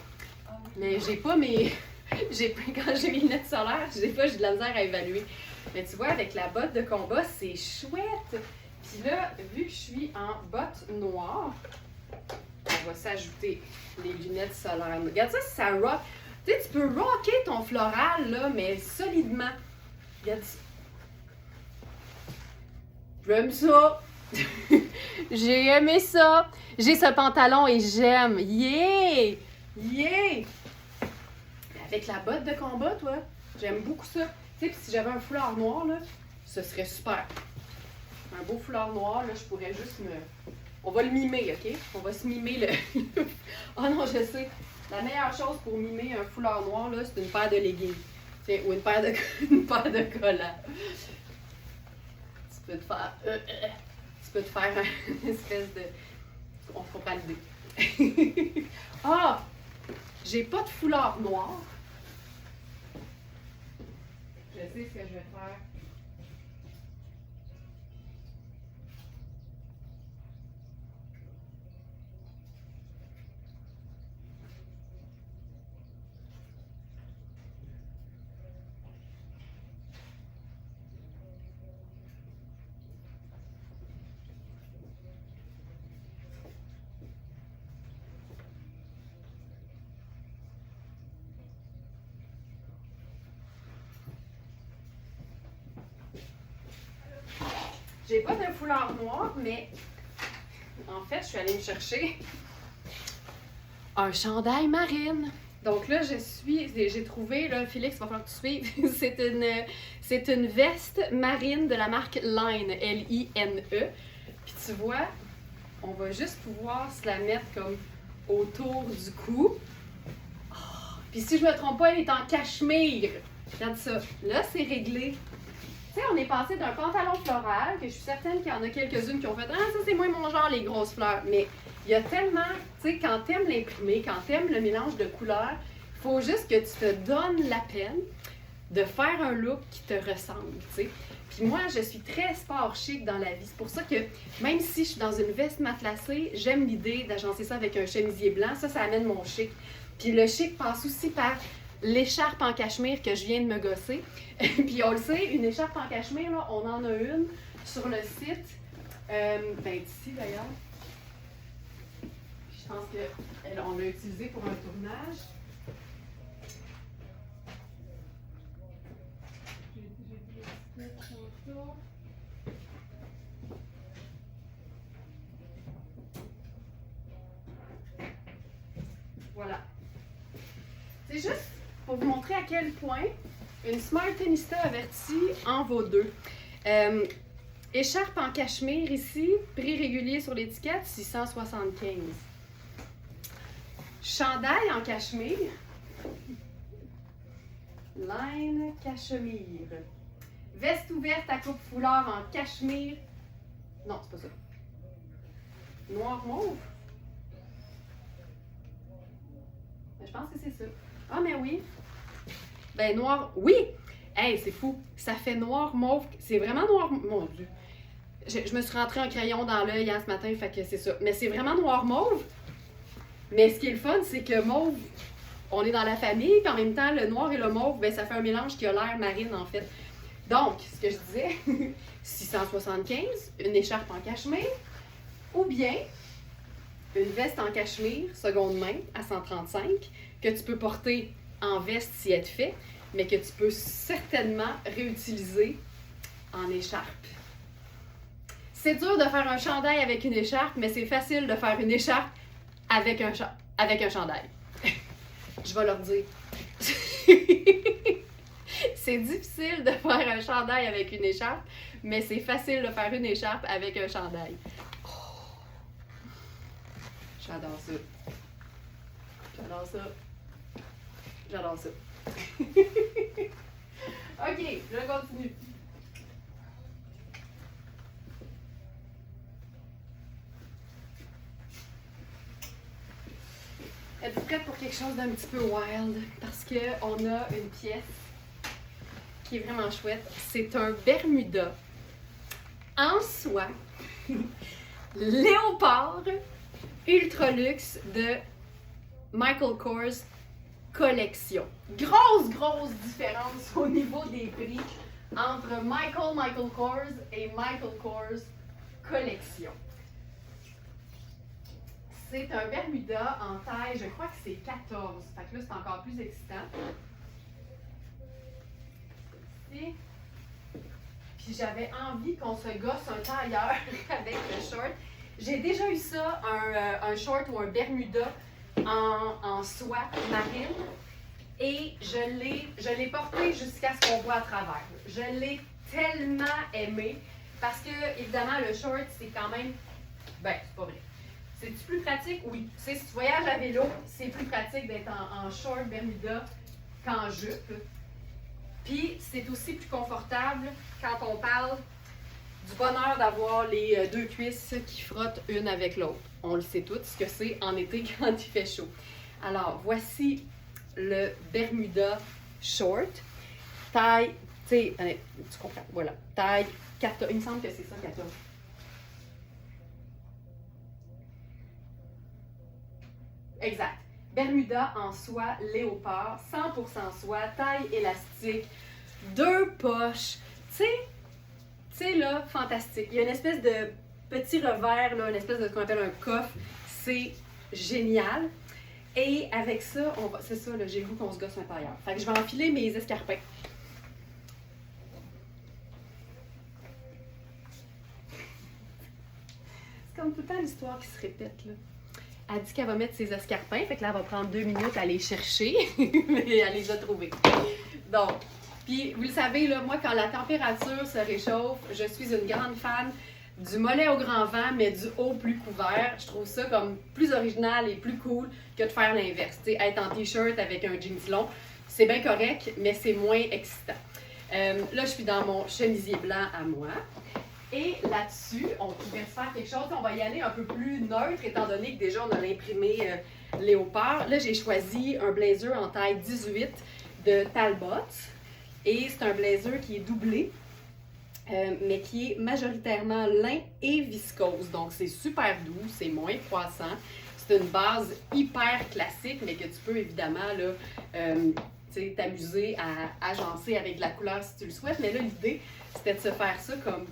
Mais j'ai pas mes... Quand j'ai mes lunettes solaires, des fois, j'ai de la misère à évaluer. Mais tu vois, avec la botte de combat, c'est chouette. Puis là, vu que je suis en bottes noires, on va s'ajouter les lunettes solaires. Regarde ça, ça rock. Tu sais, tu peux rocker ton floral, là, mais solidement. Regarde ça. J'aime ça. J'ai aimé ça. J'ai ce pantalon et j'aime. Yeah! Yeah! Avec la botte de combat, toi, j'aime beaucoup ça. Tu sais, puis si j'avais un foulard noir, là, ce serait super. Un beau foulard noir, là, je pourrais juste me... On va le mimer, OK? On va se mimer le... Oh non, je sais. La meilleure chose pour mimer un foulard noir, là, c'est une paire de leggings. Tiens, ou une paire de collants. Tu peux te faire... Tu peux te faire une espèce de... On comprend l'idée. Ah! J'ai pas de foulard noir. Je sais ce que je vais faire. J'ai pas de foulard noir, mais en fait, je suis allée me chercher un chandail marine. Donc là, j'ai trouvé, là, Félix, il va falloir que tu suives. c'est une veste marine de la marque Line, L-I-N-E. Puis tu vois, on va juste pouvoir se la mettre comme autour du cou. Oh. Puis si je me trompe pas, elle est en cachemire. Regarde ça. Là, c'est réglé. Tu sais, on est passé d'un pantalon floral, que je suis certaine qu'il y en a quelques-unes qui ont fait « Ah, ça c'est moins mon genre, les grosses fleurs ». Mais il y a tellement, tu sais, quand t'aimes l'imprimé, quand t'aimes le mélange de couleurs, il faut juste que tu te donnes la peine de faire un look qui te ressemble, tu sais. Puis moi, je suis très sport chic dans la vie. C'est pour ça que même si je suis dans une veste matelassée, j'aime l'idée d'agencer ça avec un chemisier blanc. Ça amène mon chic. Puis le chic passe aussi par l'écharpe en cachemire que je viens de me gosser. Puis on le sait, une écharpe en cachemire, là, on en a une sur le site. Ben ici d'ailleurs. Je pense qu'on l'a utilisée pour un tournage. Voilà. C'est juste pour vous montrer à quel point une Smart Tenista avertie en vaut deux. Écharpe en cachemire ici, prix régulier sur l'étiquette, 675. Chandail en cachemire. Line cachemire. Veste ouverte à coupe foulard en cachemire. Non, c'est pas ça. Noir mauve. Je pense que c'est ça. Ah, mais oui. Ben, noir. Oui! Hey, c'est fou. Ça fait noir mauve. C'est vraiment noir. Mon Dieu. Je me suis rentrée un crayon dans l'œil ce matin, fait que c'est ça. Mais c'est vraiment noir mauve. Mais ce qui est le fun, c'est que mauve, on est dans la famille, puis en même temps, le noir et le mauve, ben, ça fait un mélange qui a l'air marine, en fait. Donc, ce que je disais, 675, une écharpe en cachemire, ou bien une veste en cachemire, seconde main, à 135, que tu peux porter en veste si elle te fait, mais que tu peux certainement réutiliser en écharpe. C'est dur de faire un chandail avec une écharpe, mais c'est facile de faire une écharpe avec un chandail. Je vais leur dire. C'est difficile de faire un chandail avec une écharpe, mais c'est facile de faire une écharpe avec un chandail. Oh. J'adore ça. J'adore ça. J'adore ça. OK, je continue. Êtes-vous prête pour quelque chose d'un petit peu wild? Parce qu'on a une pièce qui est vraiment chouette. C'est un Bermuda en soie léopard ultra luxe de Michael Kors collection. Grosse différence au niveau des prix entre Michael Kors et Michael Kors collection. C'est un Bermuda en taille, je crois que c'est 14. Fait que là, c'est encore plus excitant. Ici. Puis j'avais envie qu'on se gosse un tailleur avec le short. J'ai déjà eu ça, un short ou un Bermuda en soie marine. Et je l'ai porté jusqu'à ce qu'on voit à travers. Je l'ai tellement aimé. Parce que, évidemment, le short, c'est quand même... Ben, c'est pas vrai. C'est-tu plus pratique? Oui. Tu sais, si tu voyages à vélo, c'est plus pratique d'être en short Bermuda qu'en jupe. Puis, c'est aussi plus confortable quand on parle du bonheur d'avoir les deux cuisses qui frottent une avec l'autre. On le sait tous ce que c'est en été quand il fait chaud. Alors, voici le Bermuda short. Taille, tu sais, tu comprends, voilà. Taille 14, il me semble que c'est ça, 14. Exact. Bermuda en soie léopard, 100% soie, taille élastique, deux poches. Tu sais là, fantastique. Il y a une espèce de petit revers, là, une espèce de ce qu'on appelle un coffre. C'est génial. Et avec ça, c'est ça, là, j'ai le goût qu'on se gosse un tailleur. Fait que je vais enfiler mes escarpins. C'est comme tout le temps l'histoire qui se répète, là. Elle dit qu'elle va mettre ses escarpins, fait que là, elle va prendre 2 minutes à les chercher, mais elle les a trouvés. Donc, puis vous le savez, là, moi, quand la température se réchauffe, je suis une grande fan du mollet au grand vent, mais du haut plus couvert. Je trouve ça comme plus original et plus cool que de faire l'inverse. Tu sais, être en t-shirt avec un jeans long, c'est bien correct, mais c'est moins excitant. Là, je suis dans mon chemisier blanc à moi. Et là-dessus, on pouvait se faire quelque chose. On va y aller un peu plus neutre, étant donné que déjà, on a l'imprimé léopard. Là, j'ai choisi un blazer en taille 18 de Talbot. Et c'est un blazer qui est doublé, mais qui est majoritairement lin et viscose. Donc, c'est super doux, c'est moins froissant. C'est une base hyper classique, mais que tu peux évidemment là, t'amuser à agencer avec de la couleur si tu le souhaites. Mais là, l'idée, c'était de se faire ça comme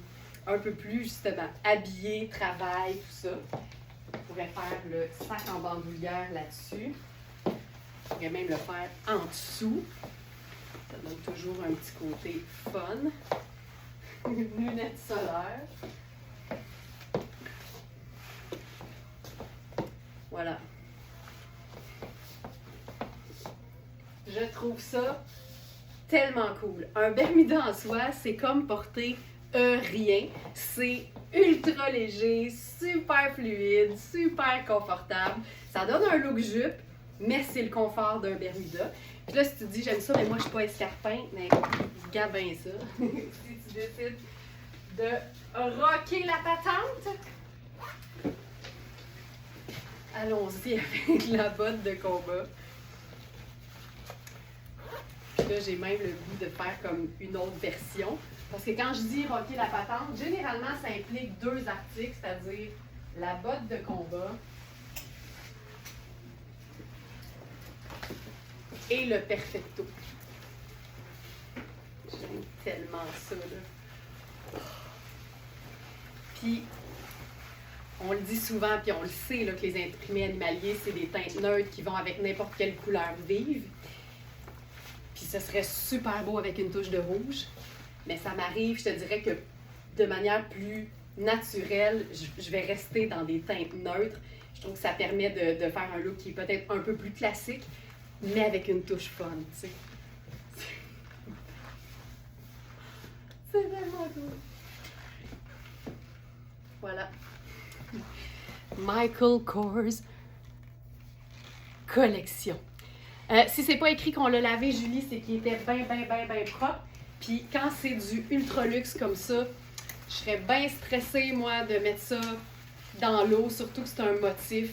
un peu plus, justement, habillé, travail, tout ça. On pourrait faire le sac en bandoulière là-dessus. On pourrait même le faire en dessous. Ça donne toujours un petit côté fun. Lunettes solaires. Voilà. Je trouve ça tellement cool. Un Bermuda en soie, c'est comme porter rien. C'est ultra léger, super fluide, super confortable. Ça donne un look jupe, mais c'est le confort d'un Bermuda. Puis là, si tu te dis, j'aime ça, mais moi, je suis pas escarpin, mais regarde bien ça. Si tu décides de rocker la patente, allons-y avec la botte de combat. Puis là, j'ai même le goût de faire comme une autre version. Parce que quand je dis rocker la patente, généralement, ça implique 2 articles, c'est-à-dire la botte de combat et le perfecto. J'aime tellement ça, là. Puis, on le dit souvent, puis on le sait, là, que les imprimés animaliers, c'est des teintes neutres qui vont avec n'importe quelle couleur vive. Puis, ce serait super beau avec une touche de rouge. Mais ça m'arrive, je te dirais que de manière plus naturelle, je vais rester dans des teintes neutres. Je trouve que ça permet de faire un look qui est peut-être un peu plus classique, mais avec une touche fun, tu sais. C'est vraiment cool. Voilà. Michael Kors collection. Si c'est pas écrit qu'on l'a lavé, Julie, c'est qu'il était bien propre. Puis quand c'est du ultra luxe comme ça, je serais bien stressée, moi, de mettre ça dans l'eau, surtout que c'est un motif.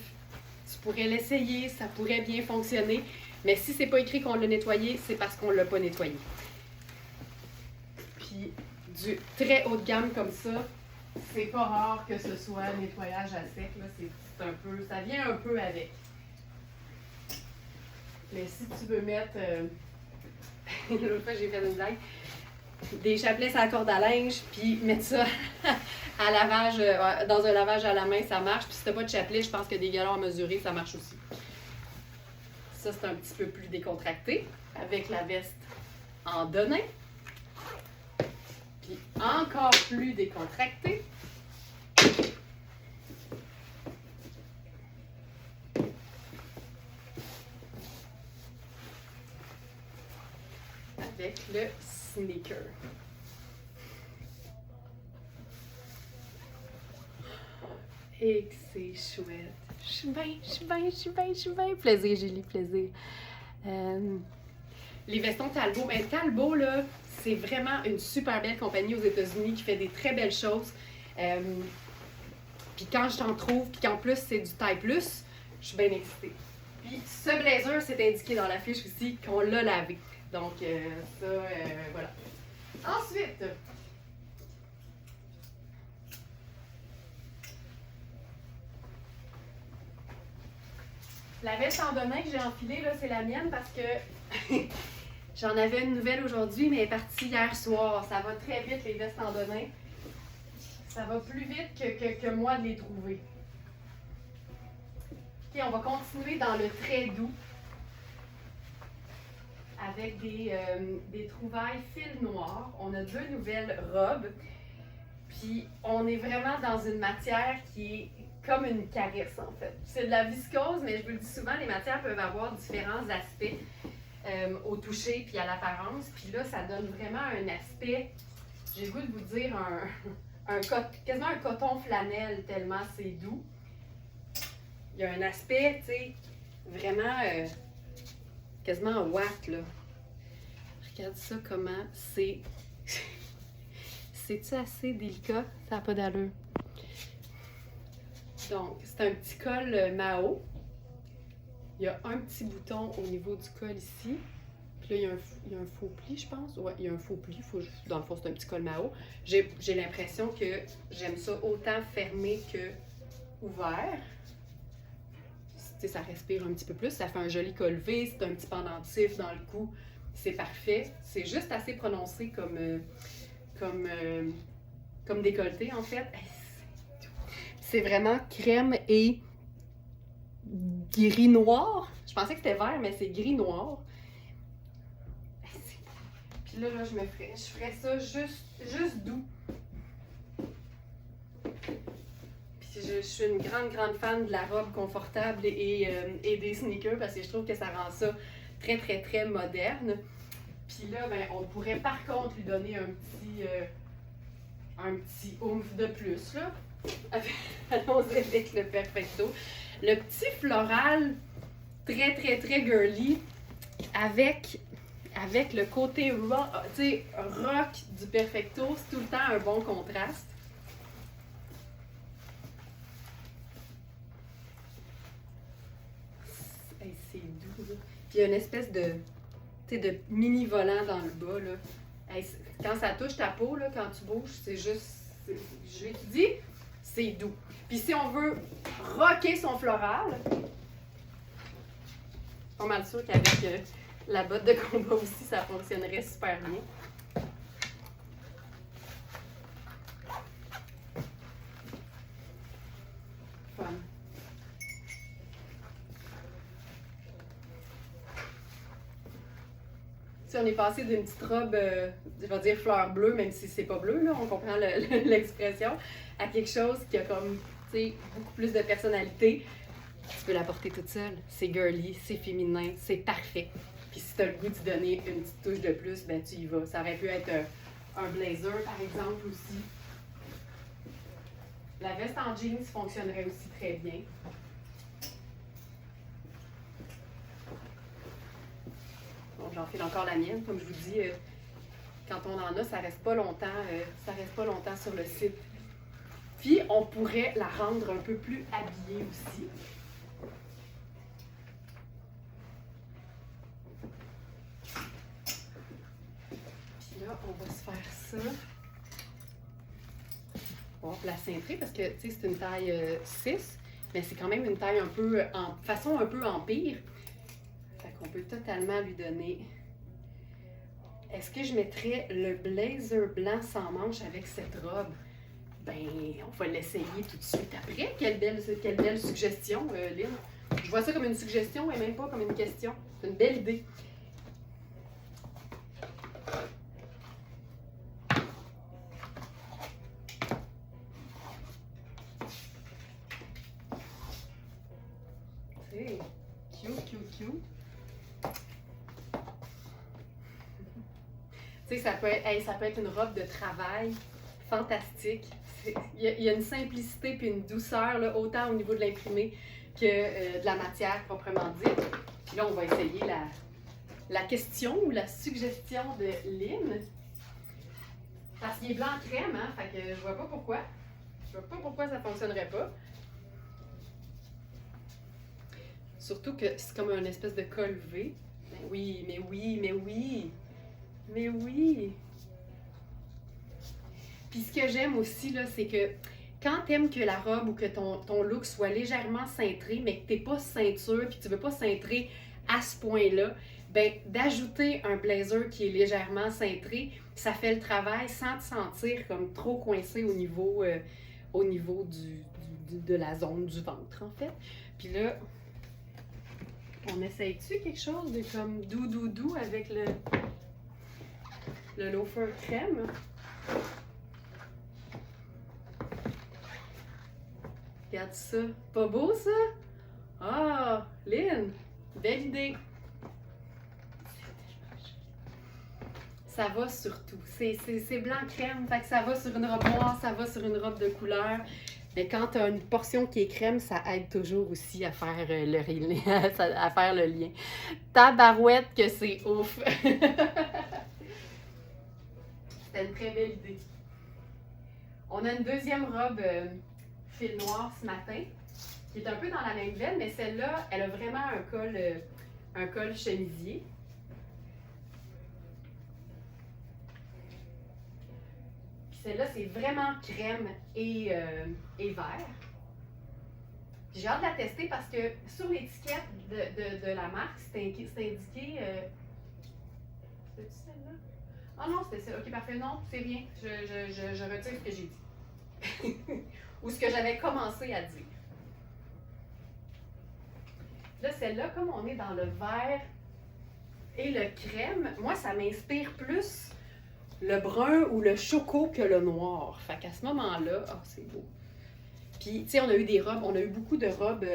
Tu pourrais l'essayer, ça pourrait bien fonctionner. Mais si c'est pas écrit qu'on l'a nettoyé, c'est parce qu'on l'a pas nettoyé. Puis du très haut de gamme comme ça, c'est pas rare que ce soit nettoyage à sec. Là, c'est un peu, ça vient un peu avec. Mais si tu veux mettre... L'autre fois, j'ai fait une blague. des chapelets à la corde à linge, puis mettre ça à lavage, dans un lavage à la main, ça marche. Puis si t'as pas de chapelet, je pense que des galons à mesurer, ça marche aussi. Ça, c'est un petit peu plus décontracté, avec la veste en denim. Puis encore plus décontracté. Avec le sneaker. Et que c'est chouette. Je suis bien. Plaisir, Julie, plaisir. Les vestons Talbot. Ben, Talbot, là, c'est vraiment une super belle compagnie aux États-Unis qui fait des très belles choses. Puis quand je t'en trouve, puis qu'en plus c'est du taille plus, je suis bien excitée. Puis ce blazer, c'est indiqué dans la fiche aussi qu'on l'a lavé. Donc, voilà. Ensuite, la veste en denim que j'ai enfilée, là, c'est la mienne parce que j'en avais une nouvelle aujourd'hui, mais elle est partie hier soir. Ça va très vite, les vestes en denim. Ça va plus vite que moi de les trouver. OK, on va continuer dans le très doux avec des trouvailles fil noir. On a 2 nouvelles robes. Puis on est vraiment dans une matière qui est comme une caresse en fait. C'est de la viscose, mais je vous le dis souvent, les matières peuvent avoir différents aspects au toucher puis à l'apparence. Puis là, ça donne vraiment un aspect, j'ai le goût de vous dire, quasiment un coton flanelle tellement c'est doux. Il y a un aspect, tu sais, vraiment quasiment watt là. Regarde ça comment c'est. C'est-tu assez délicat? Ça n'a pas d'allure. Donc, c'est un petit col Mao. Il y a un petit bouton au niveau du col ici. Puis là, il y a un faux pli, je pense. Ouais, il y a un faux pli. Dans le fond, c'est un petit col Mao. J'ai l'impression que j'aime ça autant fermé que ouvert. Tu sais, ça respire un petit peu plus. Ça fait un joli col V. C'est un petit pendentif dans le cou. C'est parfait. C'est juste assez prononcé comme décolleté, en fait. C'est vraiment crème et gris-noir. Je pensais que c'était vert, mais c'est gris-noir. Puis là, je ferais ça juste doux. Puis je suis une grande fan de la robe confortable et des sneakers parce que je trouve que ça rend ça très moderne. Puis là, ben, on pourrait par contre lui donner un petit oomph de plus, là. Allons-y avec le Perfecto. Le petit floral très girly avec le côté rock du Perfecto, c'est tout le temps un bon contraste. C'est doux, là. Puis il y a une espèce de mini volant dans le bas, là. Quand ça touche ta peau, là, quand tu bouges, c'est juste, je l'ai dit, c'est doux. Puis si on veut rocker son floral, pas mal sûr qu'avec la botte de combat aussi, ça fonctionnerait super bien. Fun. Si on est passé d'une petite robe, je vais dire fleur bleue, même si c'est pas bleu, là, on comprend l'expression, à quelque chose qui a comme, tu sais, beaucoup plus de personnalité. Tu peux la porter toute seule. C'est girly, c'est féminin, c'est parfait. Puis si tu as le goût d'y donner une petite touche de plus, ben tu y vas. Ça aurait pu être un blazer, par exemple, aussi. La veste en jeans fonctionnerait aussi très bien. Bon, j'enfile encore la mienne. Comme je vous dis, quand on en a, ça reste pas longtemps sur le site. Puis, on pourrait la rendre un peu plus habillée aussi. Puis là, on va se faire ça. On va la cintrer parce que, tu sais, c'est une taille 6, mais c'est quand même une taille un peu, façon un peu empire. Fait qu'on peut totalement lui donner est-ce que je mettrais le blazer blanc sans manches avec cette robe? Ben, on va l'essayer tout de suite après. Quelle belle suggestion, Lynn. Je vois ça comme une suggestion et même pas comme une question. C'est une belle idée. C'est cute. Tu sais, ça peut être une robe de travail fantastique. Il y a une simplicité puis une douceur, là, autant au niveau de l'imprimé que de la matière proprement dite. Puis là, on va essayer la question ou la suggestion de Lynn. Parce qu'il est blanc crème, hein? Fait que je vois pas pourquoi. Je vois pas pourquoi ça fonctionnerait pas. Surtout que c'est comme une espèce de col V. Mais oui. Puis ce que j'aime aussi, là, c'est que quand t'aimes que la robe ou que ton look soit légèrement cintré, mais que t'es pas ceinture, puis tu veux pas cintrer à ce point-là, ben d'ajouter un blazer qui est légèrement cintré, ça fait le travail sans te sentir comme trop coincé au niveau de la zone du ventre, en fait. Puis là, on essaye-tu quelque chose de comme doux avec le loafer crème? Regarde ça. Pas beau, ça? Ah, Lynn, belle idée. Ça va sur tout. C'est blanc crème, fait que ça va sur une robe noire, ça va sur une robe de couleur. Mais quand tu as une portion qui est crème, ça aide toujours aussi à faire à faire le lien. Tabarouette que c'est ouf! C'était une très belle idée. On a une deuxième robe fil noir ce matin, qui est un peu dans la même veine, mais celle-là, elle a vraiment un col chemisier. Puis celle-là, c'est vraiment crème et vert. J'ai hâte de la tester parce que sur l'étiquette de la marque, c'est indiqué. C'était-tu celle-là? Ah non, c'était celle-là. Ok, parfait. Non, c'est rien. Je retire ce que j'ai dit. Ou ce que j'avais commencé à dire. Là, celle-là, comme on est dans le vert et le crème, moi, ça m'inspire plus le brun ou le choco que le noir. Fait qu'à ce moment-là, oh, c'est beau. Puis, tu sais, on a eu beaucoup de robes,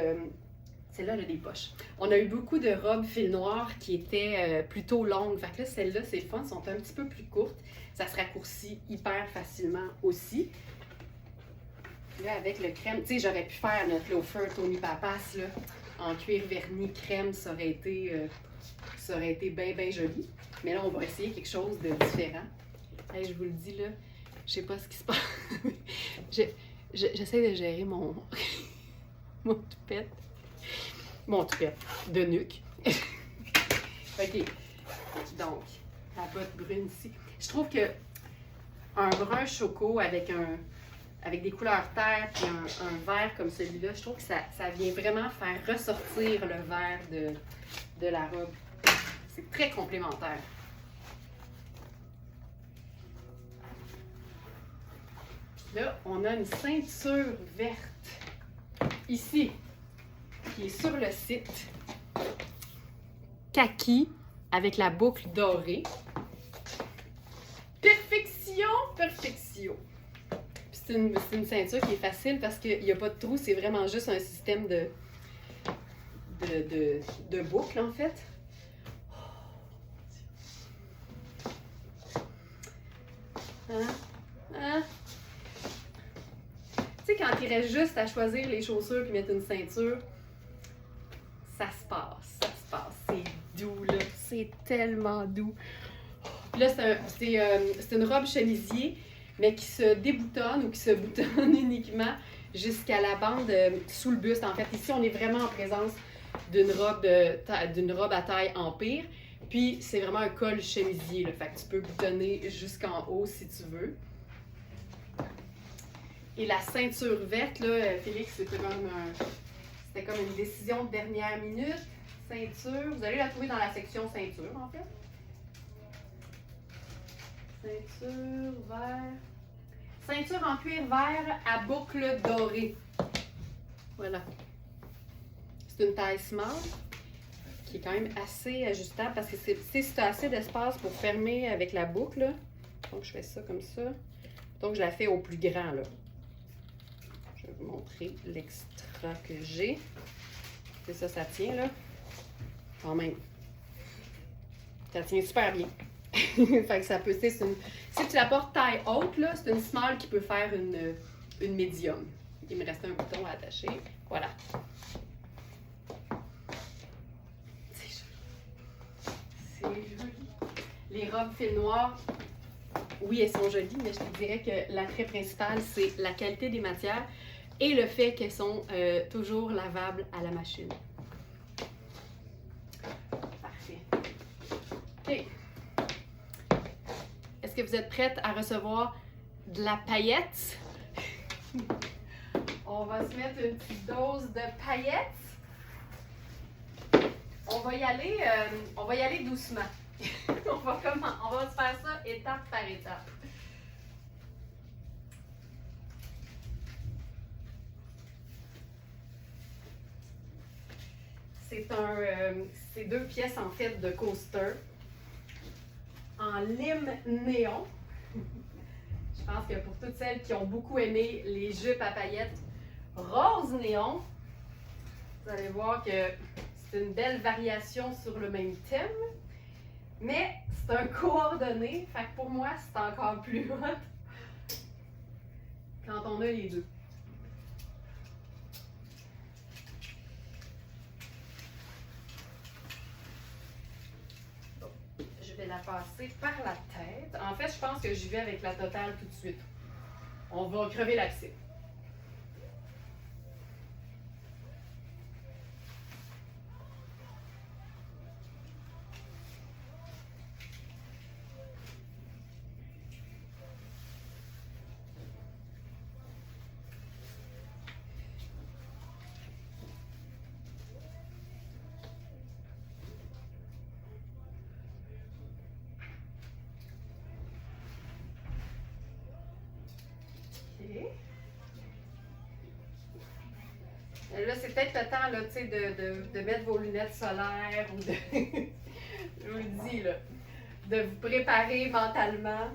celle-là, elle a des poches. On a eu beaucoup de robes fil noir qui étaient plutôt longues. Fait que là, celles-là, c'est le fun, sont un petit peu plus courtes. Ça se raccourcit hyper facilement aussi. Là, avec le crème, tu sais, j'aurais pu faire notre loafer Tony Papas, là, en cuir verni crème, ça aurait été bien joli. Mais là, on va essayer quelque chose de différent. Hey, je vous le dis, là, je sais pas ce qui se passe. J'essaie de gérer mon toupette de nuque. OK. Donc, la botte brune ici. Je trouve que un brun choco avec des couleurs terre et un vert comme celui-là, je trouve que ça vient vraiment faire ressortir le vert de la robe. C'est très complémentaire. Là, on a une ceinture verte ici, qui est sur le site. Kaki, avec la boucle dorée. Perfection! C'est une ceinture qui est facile parce qu'il n'y a pas de trou, c'est vraiment juste un système de boucle, en fait. Hein? Tu sais, quand il reste juste à choisir les chaussures puis mettre une ceinture, ça se passe. C'est doux, là. C'est tellement doux. Puis là, c'est une robe chemisier, mais qui se déboutonne ou qui se boutonne uniquement jusqu'à la bande sous le buste. En fait, ici, on est vraiment en présence d'une robe à taille empire. Puis, c'est vraiment un col chemisier, là. Fait que tu peux boutonner jusqu'en haut si tu veux. Et la ceinture verte, là, Félix, c'était comme une décision de dernière minute. Ceinture, vous allez la trouver dans la section ceinture, en fait. Ceinture vert. Ceinture en cuir vert à boucle dorée. Voilà. C'est une taille small qui est quand même assez ajustable parce que si tu as assez d'espace pour fermer avec la boucle, là, donc je fais ça comme ça. Donc je la fais au plus grand là. Je vais vous montrer l'extra que j'ai. C'est ça, ça tient là. Quand même. Ça tient super bien. Fait que ça peut, si tu la portes taille haute, là, c'est une small qui peut faire une médium. Il me reste un bouton à attacher. Voilà. C'est joli. C'est joli. Les robes fil noir, oui, elles sont jolies, mais je te dirais que l'attrait principal, c'est la qualité des matières et le fait qu'elles sont toujours lavables à la machine. Parfait. OK. Est-ce que vous êtes prête à recevoir de la paillette? On va se mettre une petite dose de paillettes. On va y aller doucement. on va se faire ça étape par étape. C'est 2 pièces en fait de coaster en lime néon. Je pense que pour toutes celles qui ont beaucoup aimé les jupes à paillettes rose néon, vous allez voir que c'est une belle variation sur le même thème, mais c'est un coordonné, fait que pour moi c'est encore plus hot quand on a les deux. Je vais la passer par la tête. En fait, je pense que j'y vais avec la totale tout de suite. On va crever l'abcide. Là, c'est peut-être le temps là, de mettre vos lunettes solaires ou de. Je vous le dis, là. De vous préparer mentalement.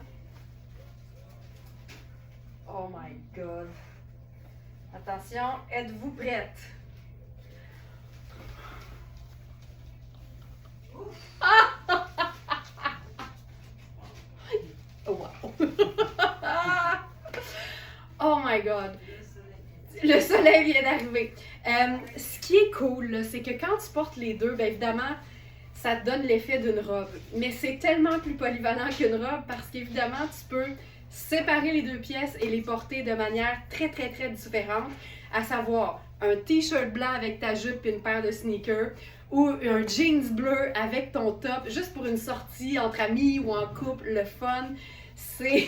Oh my God. Attention, êtes-vous prête? Oh wow! Oh my God! Le soleil vient d'arriver. Ce qui est cool, c'est que quand tu portes les deux, bien évidemment, ça te donne l'effet d'une robe. Mais c'est tellement plus polyvalent qu'une robe parce qu'évidemment, tu peux séparer les 2 pièces et les porter de manière très, très, très différente. À savoir, un t-shirt blanc avec ta jupe et une paire de sneakers ou un jeans bleu avec ton top, juste pour une sortie entre amis ou en couple, le fun. C'est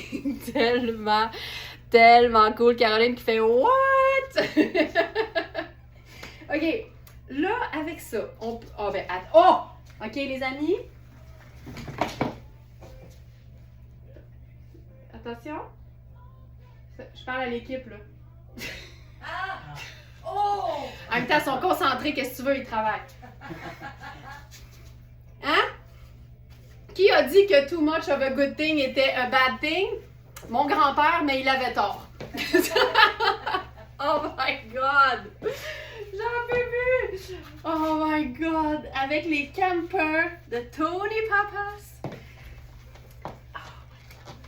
tellement cool. Caroline qui fait « What? » OK. Là, avec ça, oh! OK, les amis. Attention. Je parle à l'équipe, là. Ah! Oh! En même temps, ils sont concentrés. Qu'est-ce que tu veux? Ils travaillent. Hein? Qui a dit que too much of a good thing était a bad thing? Mon grand-père, mais il avait tort. Oh my God! J'en peux plus! Oh my God! Avec les campers de Tony Papas. Oh my God!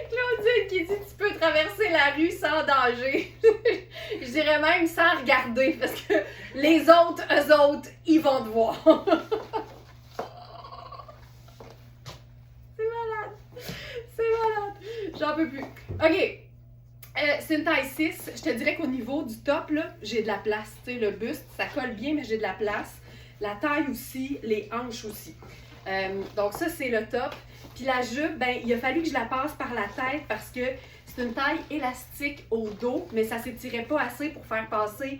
Claudine qui dit tu peux traverser la rue sans danger. Je dirais même sans regarder parce que les autres, eux autres, ils vont te voir. C'est malade. J'en peux plus. OK. C'est une taille 6. Je te dirais qu'au niveau du top, là, j'ai de la place. Tu sais, le buste, ça colle bien, mais j'ai de la place. La taille aussi, les hanches aussi. Donc ça, c'est le top. Puis la jupe, ben, il a fallu que je la passe par la tête parce que c'est une taille élastique au dos, mais ça s'étirait pas assez pour faire passer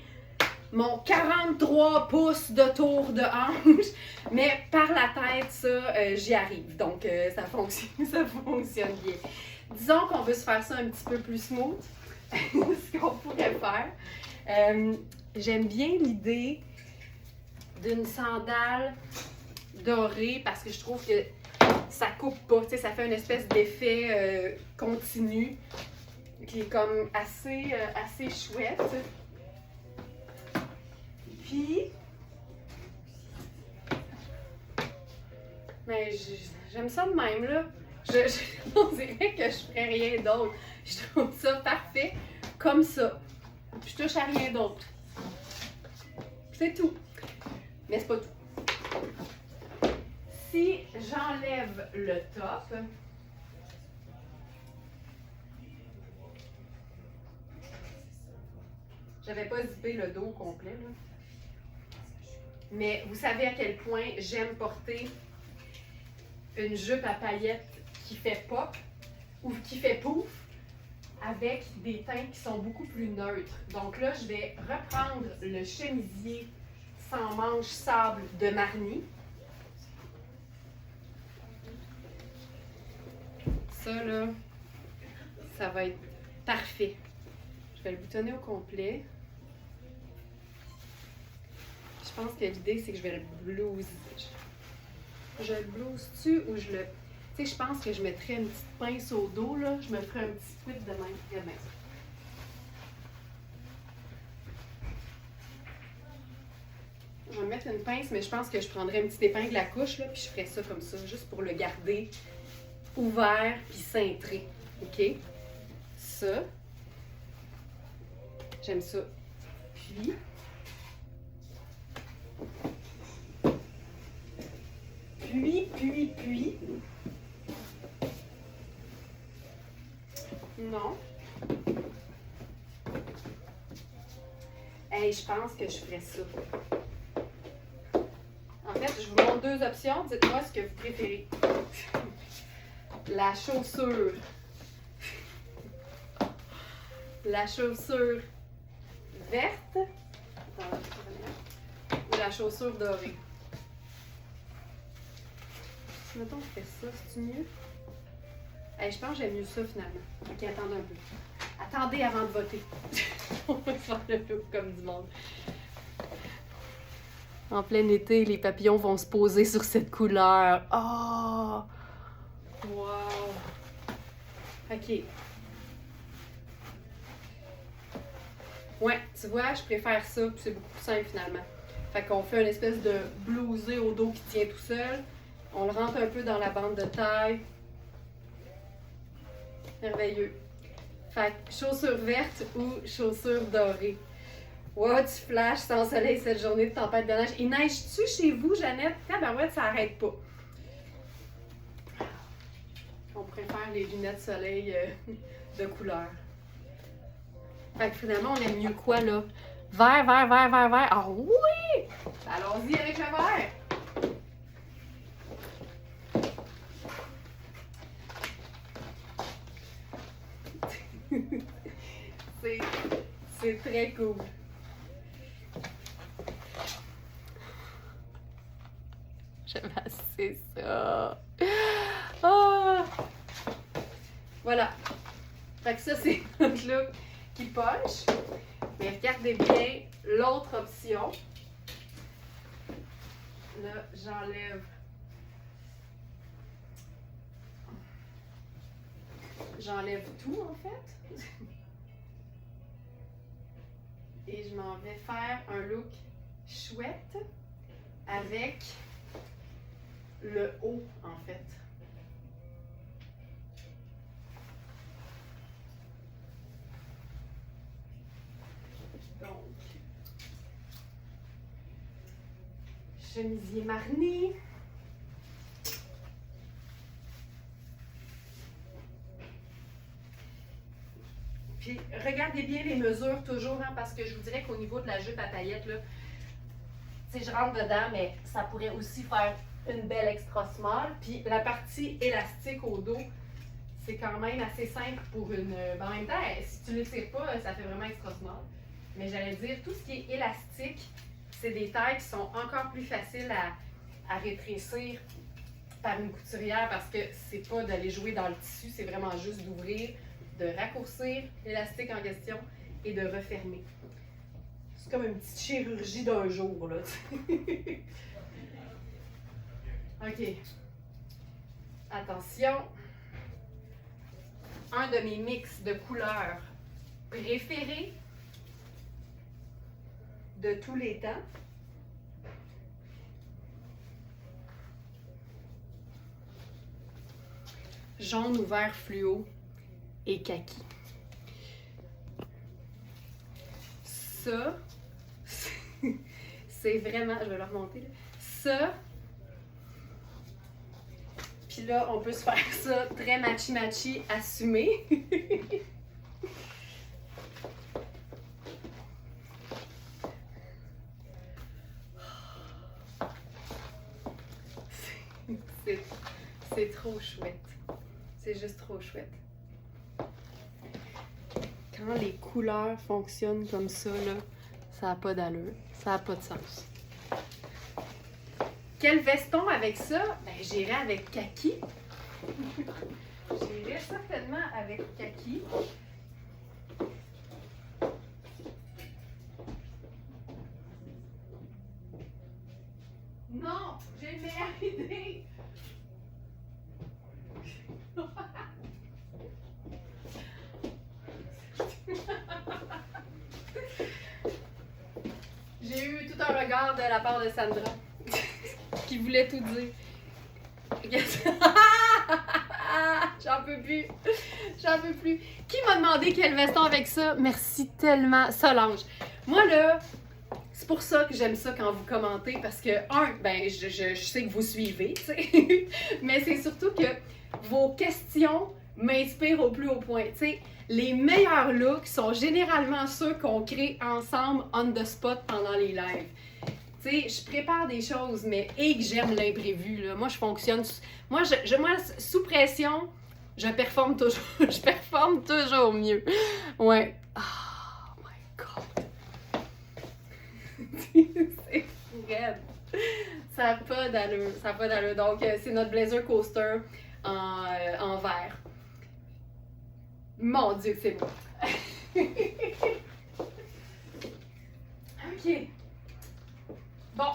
mon 43 pouces de tour de hanche. Mais par la tête, ça, j'y arrive. Donc, ça fonctionne bien. Disons qu'on veut se faire ça un petit peu plus smooth. Ce qu'on pourrait faire. J'aime bien l'idée d'une sandale dorée parce que je trouve que ça coupe pas. Tu sais, ça fait une espèce d'effet continu qui est comme assez chouette. Puis, mais j'aime ça de même, là. On dirait que je ferais rien d'autre. Je trouve ça parfait comme ça. Je touche à rien d'autre. C'est tout. Mais c'est pas tout. Si j'enlève le top, j'avais pas zippé le dos complet, là. Mais vous savez à quel point j'aime porter une jupe à paillettes qui fait pop ou qui fait pouf avec des teintes qui sont beaucoup plus neutres. Donc là, je vais reprendre le chemisier sans manche sable de Marni. Ça, là, ça va être parfait. Je vais le boutonner au complet. Je pense que l'idée, c'est que je vais le blouse. Je le blouse-tu ou je le... Tu sais, je pense que je mettrais une petite pince au dos, là. Je me ferais un petit sweep de même. Regarde bien ça. Je vais mettre une pince, mais je pense que je prendrais une petite épingle à couche, là, puis je ferais ça comme ça, juste pour le garder ouvert puis cintré. OK? Ça. J'aime ça. Puis... Puis... Non. Hey, je pense que je ferais ça. En fait, je vous montre deux options. Dites-moi ce que vous préférez. La chaussure. La chaussure verte. Ou la chaussure dorée. Mettons que je fais ça, c'est-tu mieux? Hey, je pense que j'aime mieux ça finalement. Ok, attendez un peu. Attendez avant de voter. On va faire le look comme du monde. En plein été, les papillons vont se poser sur cette couleur. Oh! Wow! Ok. Ouais, tu vois, je préfère ça, puis c'est beaucoup plus simple finalement. Fait qu'on fait une espèce de blousé au dos qui tient tout seul. On le rentre un peu dans la bande de taille. Merveilleux. Fait que chaussures vertes ou chaussures dorées. Wow, tu flashes sans soleil cette journée de tempête de neige. Il neige-tu chez vous, Jeannette? Tabarouette, ça arrête pas. On préfère les lunettes soleil de couleur. Fait que finalement, on aime mieux quoi, là? Vert, vert, vert, vert, vert. Ah oui! Allons-y avec le vert. C'est très cool. J'aime assez ça. Oh! Voilà. Fait que ça, c'est notre look qui punch. Mais regardez bien l'autre option. Là, j'enlève. J'enlève tout, en fait. Et je m'en vais faire un look chouette avec le haut, en fait. Donc, chemisier Marni. Puis, regardez bien les mesures toujours, hein, parce que je vous dirais qu'au niveau de la jupe à paillettes, là, tu sais, je rentre dedans, mais ça pourrait aussi faire une belle extra small. Puis, la partie élastique au dos, c'est quand même assez simple pour une... Ben, en même temps, si tu ne l'étires pas, ça fait vraiment extra small. Mais j'allais dire, tout ce qui est élastique, c'est des tailles qui sont encore plus faciles à rétrécir par une couturière parce que c'est pas d'aller jouer dans le tissu, c'est vraiment juste d'ouvrir, de raccourcir l'élastique en question et de refermer. C'est comme une petite chirurgie d'un jour, là. OK. Attention. Un de mes mix de couleurs préférés de tous les temps. Jaune ou vert fluo et kaki. Ça, c'est vraiment... Je vais le remonter. Là. Ça, puis là, on peut se faire ça très matchy-matchy, assumé. C'est trop chouette. C'est juste trop chouette. Quand les couleurs fonctionnent comme ça, là, ça n'a pas d'allure. Ça n'a pas de sens. Quel veston avec ça? Ben, j'irai avec kaki. J'irai certainement avec kaki. Non, j'ai une meilleure idée. J'ai eu tout un regard de la part de Sandra qui voulait tout dire. J'en peux plus. J'en peux plus. Qui m'a demandé quel veston avec ça? Merci tellement, Solange. Moi, là, c'est pour ça que j'aime ça quand vous commentez, parce que, ben, je sais que vous suivez, tu sais, mais c'est surtout que vos questions m'inspirent au plus haut point, tu sais. Les meilleurs looks sont généralement ceux qu'on crée ensemble on the spot pendant les lives. Tu sais, je prépare des choses, mais et que j'aime l'imprévu, là. Moi, je fonctionne... Moi, sous pression, je performe toujours. Je performe toujours mieux. Ouais. Oh my God. C'est fou, raide. Ça n'a pas d'allure. Ça n'a pas d'allure. Donc, c'est notre blazer coaster en vert. Mon Dieu, c'est beau. OK. Bon.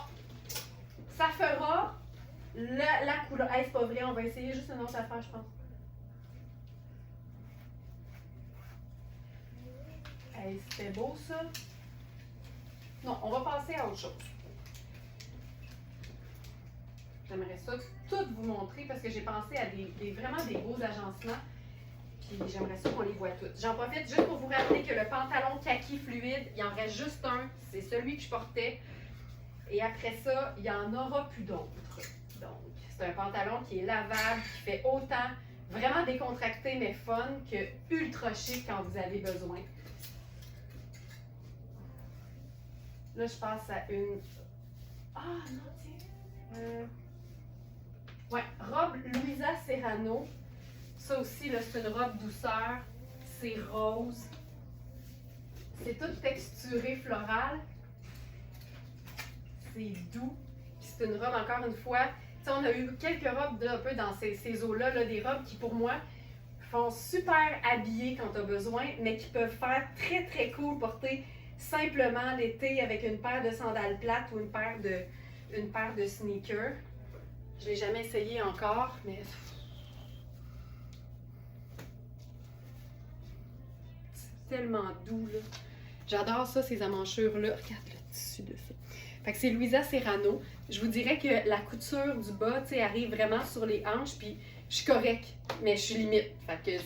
Ça fera la couleur. Hey, c'est pas vrai, on va essayer juste une autre affaire, je pense. Hey, c'était beau, ça. Non, on va passer à autre chose. J'aimerais ça tout vous montrer parce que j'ai pensé à vraiment des beaux agencements. Puis j'aimerais ça qu'on les voit toutes. J'en profite juste pour vous rappeler que le pantalon kaki fluide, il en reste juste un. C'est celui que je portais. Et après ça, il n'y en aura plus d'autres. Donc, c'est un pantalon qui est lavable, qui fait autant vraiment décontracté mais fun que ultra chic quand vous avez besoin. Là, je passe à une... Ah non, tiens. Ouais, robe Louisa Serrano. Ça aussi, là, c'est une robe douceur. C'est rose. C'est tout texturé floral. C'est doux. Puis c'est une robe, encore une fois. Tu sais, on a eu quelques robes là, un peu dans ces eaux-là, là, des robes qui, pour moi, font super habillées quand tu as besoin, mais qui peuvent faire très, très cool, porter simplement l'été avec une paire de sandales plates ou une paire de sneakers. Je ne l'ai jamais essayé encore, mais... tellement doux, là. J'adore ça, ces amanchures-là. Regarde le tissu de ça. Fait que c'est Louisa Serrano. Je vous dirais que la couture du bas, tu sais, arrive vraiment sur les hanches, puis je suis correcte, mais je suis limite. Fait que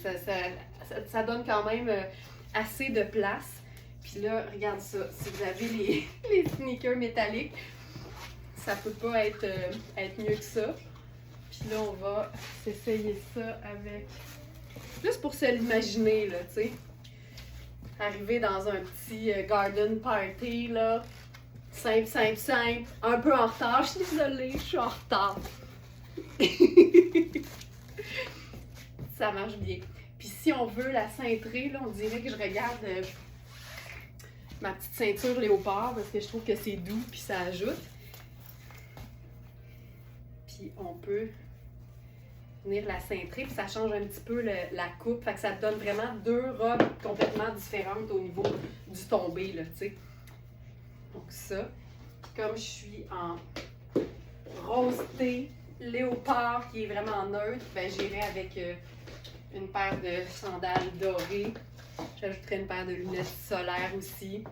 ça donne quand même assez de place. Puis là, regarde ça. Si vous avez les sneakers métalliques, ça peut pas être mieux que ça. Puis là, on va s'essayer ça avec... Juste pour se l'imaginer, là, tu sais. Arriver dans un petit garden party, là. Simple, simple, simple. Un peu en retard. Je suis désolée, je suis en retard. Ça marche bien. Puis si on veut la cintrer, là, on dirait que je regarde ma petite ceinture léopard parce que je trouve que c'est doux puis ça ajoute. Puis on peut venir la cintrer puis ça change un petit peu la coupe. Fait que ça te donne vraiment deux robes complètement différentes au niveau du tombé, là, tu sais. Donc ça, comme je suis en rose thé, léopard qui est vraiment neutre, ben j'irai avec une paire de sandales dorées. J'ajouterai une paire de lunettes solaires aussi.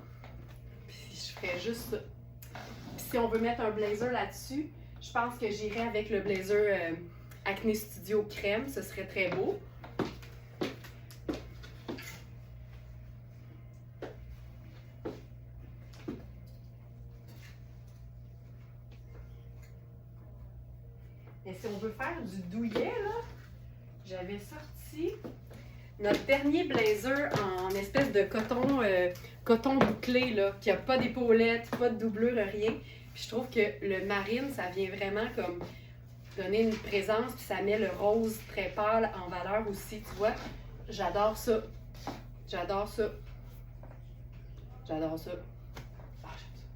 Puis je ferais juste ça. Puis si on veut mettre un blazer là-dessus, je pense que j'irai avec le blazer Acne Studio crème. Ce serait très beau. Et si on veut faire du douillet, là, j'avais sorti notre dernier blazer en espèce de coton bouclé, là, qui n'a pas d'épaulette, pas de doublure, rien. Puis je trouve que le marine, ça vient vraiment comme donner une présence, puis ça met le rose très pâle en valeur aussi, tu vois. J'adore ça. J'adore ça. J'adore ça. Ah, j'aime ça.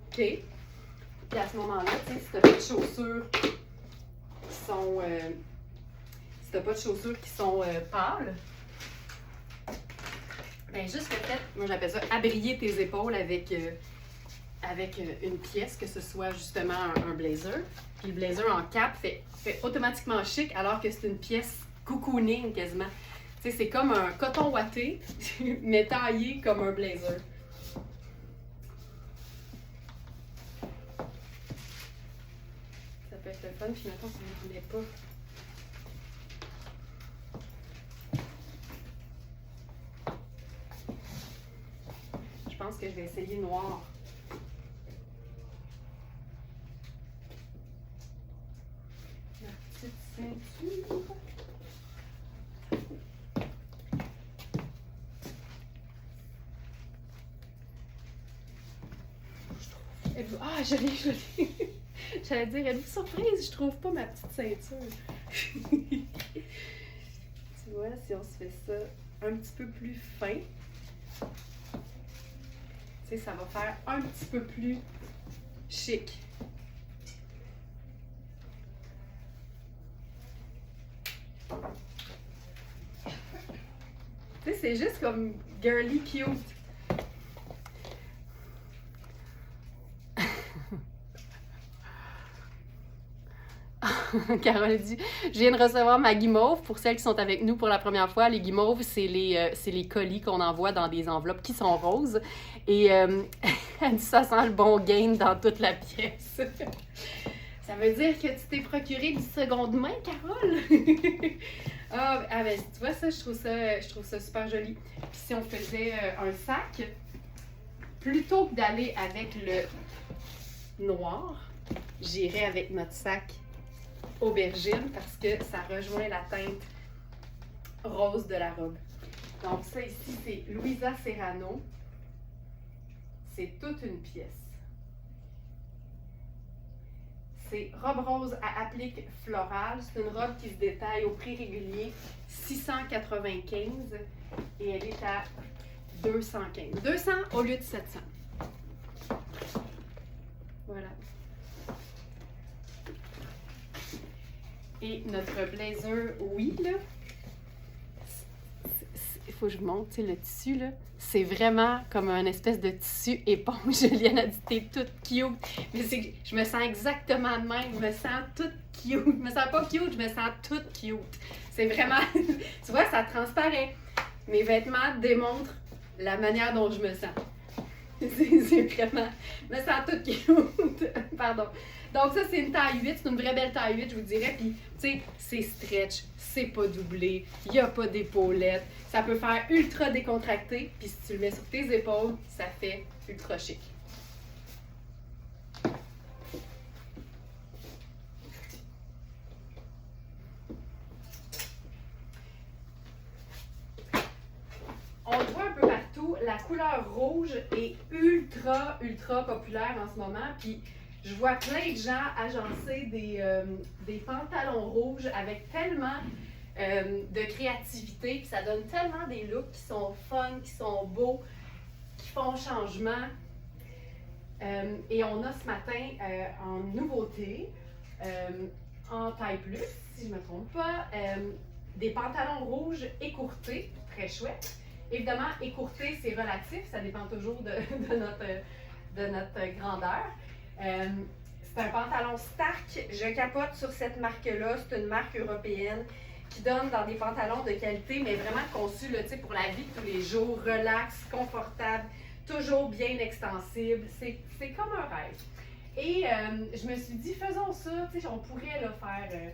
OK. Puis à ce moment-là, tu sais, si t'as pas de chaussures qui sont... si t'as pas de chaussures qui sont pâles, ben juste le fait, moi j'appelle ça abrier tes épaules avec une pièce, que ce soit justement un blazer. Puis le blazer en cap fait automatiquement chic alors que c'est une pièce cocooning quasiment. Tu sais, c'est comme un coton ouaté, mais taillé comme un blazer. Ça peut être le fun, puis maintenant ça ne voulait pas. Je pense que je vais essayer noir. La petite ceinture. Ah, je l'ai. J'allais dire, elle est surprise, je trouve pas ma petite ceinture. Tu vois, si on se fait ça un petit peu plus fin, tu sais, ça va faire un petit peu plus chic. Tu sais, c'est juste comme girly cute. Carole dit, je viens de recevoir ma guimauve. Pour celles qui sont avec nous pour la première fois, les guimauves, c'est les colis qu'on envoie dans des enveloppes qui sont roses. Et elle dit, ça sent le bon gain dans toute la pièce. Ça veut dire que tu t'es procuré du seconde main, Carole? Ben, tu vois, ça, je trouve ça super joli. Puis si on faisait un sac, plutôt que d'aller avec le noir, j'irais avec notre sac aubergine parce que ça rejoint la teinte rose de la robe. Donc ça ici, c'est Louisa Serrano. C'est toute une pièce. C'est robe rose à applique florale. C'est une robe qui se détaille au prix régulier 695 et elle est à 215. 200 au lieu de 700. Voilà. Et notre blazer, oui, là, il faut que je vous montre, tu sais, le tissu, là, c'est vraiment comme un espèce de tissu éponge. Juliane a dit, t'es toute cute. Mais c'est que je me sens exactement de même. Je me sens toute cute. Je me sens pas cute, je me sens toute cute. C'est vraiment, tu vois, ça transparaît. Mes vêtements démontrent la manière dont je me sens. C'est vraiment, je me sens toute cute. Pardon. Donc ça, c'est une taille 8, c'est une vraie belle taille 8, je vous dirais. Puis, tu sais, c'est stretch, c'est pas doublé, il n'y a pas d'épaulette. Ça peut faire ultra décontracté, puis si tu le mets sur tes épaules, ça fait ultra chic. On le voit un peu partout, la couleur rouge est ultra, ultra populaire en ce moment, puis je vois plein de gens agencer des pantalons rouges avec tellement de créativité, puis ça donne tellement des looks qui sont fun, qui sont beaux, qui font changement. Et on a ce matin en nouveauté, en taille plus, si je ne me trompe pas, des pantalons rouges écourtés, très chouettes. Évidemment, écourté, c'est relatif, ça dépend toujours de notre grandeur. C'est un pantalon Stark, je capote sur cette marque-là, c'est une marque européenne qui donne dans des pantalons de qualité, mais vraiment conçus là, pour la vie de tous les jours, relax, confortable, toujours bien extensible, c'est comme un rêve. Et je me suis dit, faisons ça, on pourrait là, faire,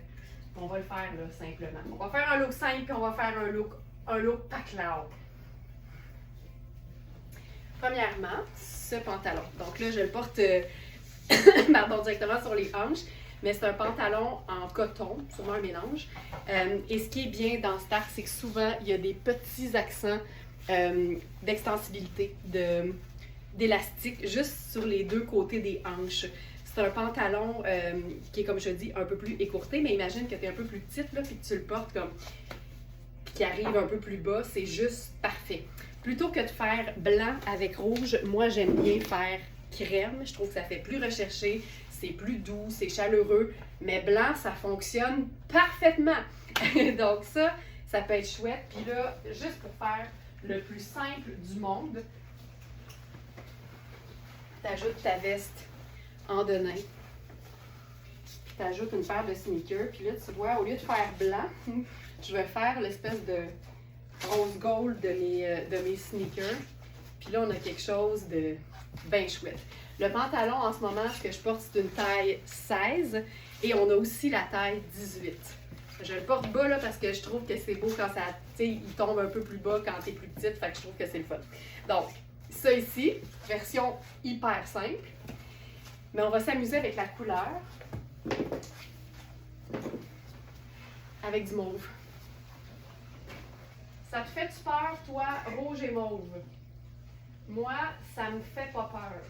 on va le faire là, simplement. On va faire un look simple, puis on va faire un look paclao. Premièrement, ce pantalon. Donc là, je le porte pardon, directement sur les hanches, mais c'est un pantalon en coton, sûrement un mélange. Et ce qui est bien dans Stark, c'est que souvent, il y a des petits accents d'extensibilité, d'élastique, juste sur les deux côtés des hanches. C'est un pantalon qui est, comme je dis, un peu plus écourté, mais imagine que tu es un peu plus petite, là, puis que tu le portes comme, puis qui arrive un peu plus bas, c'est juste parfait. Plutôt que de faire blanc avec rouge, moi j'aime bien faire crème. Je trouve que ça fait plus recherché, c'est plus doux, c'est chaleureux, mais blanc, ça fonctionne parfaitement. Donc ça peut être chouette. Puis là, juste pour faire le plus simple du monde, tu ajoutes ta veste en denim, puis tu ajoutes une paire de sneakers, puis là, tu vois, au lieu de faire blanc, je vais faire l'espèce de rose gold de mes sneakers. Puis là, on a quelque chose de bien chouette. Le pantalon, en ce moment, ce que je porte, c'est une taille 16 et on a aussi la taille 18. Je le porte bas là parce que je trouve que c'est beau quand ça, tu sais, il tombe un peu plus bas quand t'es plus petite, fait que je trouve que c'est le fun. Donc, ça ici, version hyper simple. Mais on va s'amuser avec la couleur. Avec du mauve. Ça te fait-tu peur, toi, rouge et mauve? Moi, ça me fait pas peur.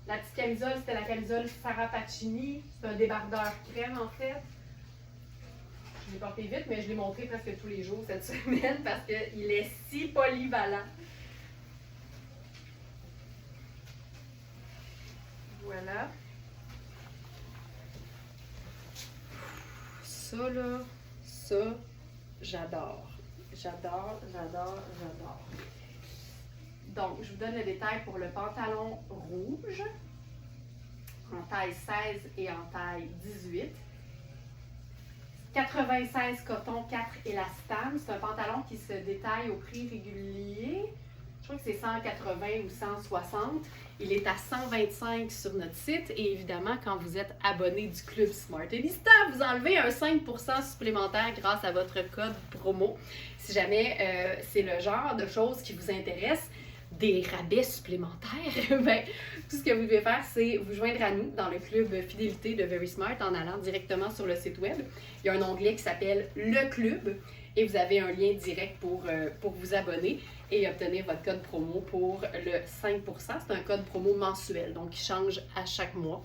La petite camisole, c'était la camisole Sarah Pacini. C'est un débardeur crème, en fait. Je l'ai porté vite, mais je l'ai montré presque tous les jours cette semaine parce qu'il est si polyvalent. Voilà. Ça, là, ça, j'adore. J'adore, j'adore, j'adore. Donc, je vous donne le détail pour le pantalon rouge, en taille 16 et en taille 18. 96 coton, 4 élastane. C'est un pantalon qui se détaille au prix régulier. Je crois que c'est 180 ou 160. Il est à 125 sur notre site. Et évidemment, quand vous êtes abonné du Club Smartellista, vous enlevez un 5% supplémentaire grâce à votre code promo. Si jamais c'est le genre de choses qui vous intéresse, des rabais supplémentaires, ben, tout ce que vous devez faire, c'est vous joindre à nous dans le club fidélité de Very Smart en allant directement sur le site web. Il y a un onglet qui s'appelle Le Club et vous avez un lien direct pour vous abonner et obtenir votre code promo pour le 5%. C'est un code promo mensuel, donc qui change à chaque mois.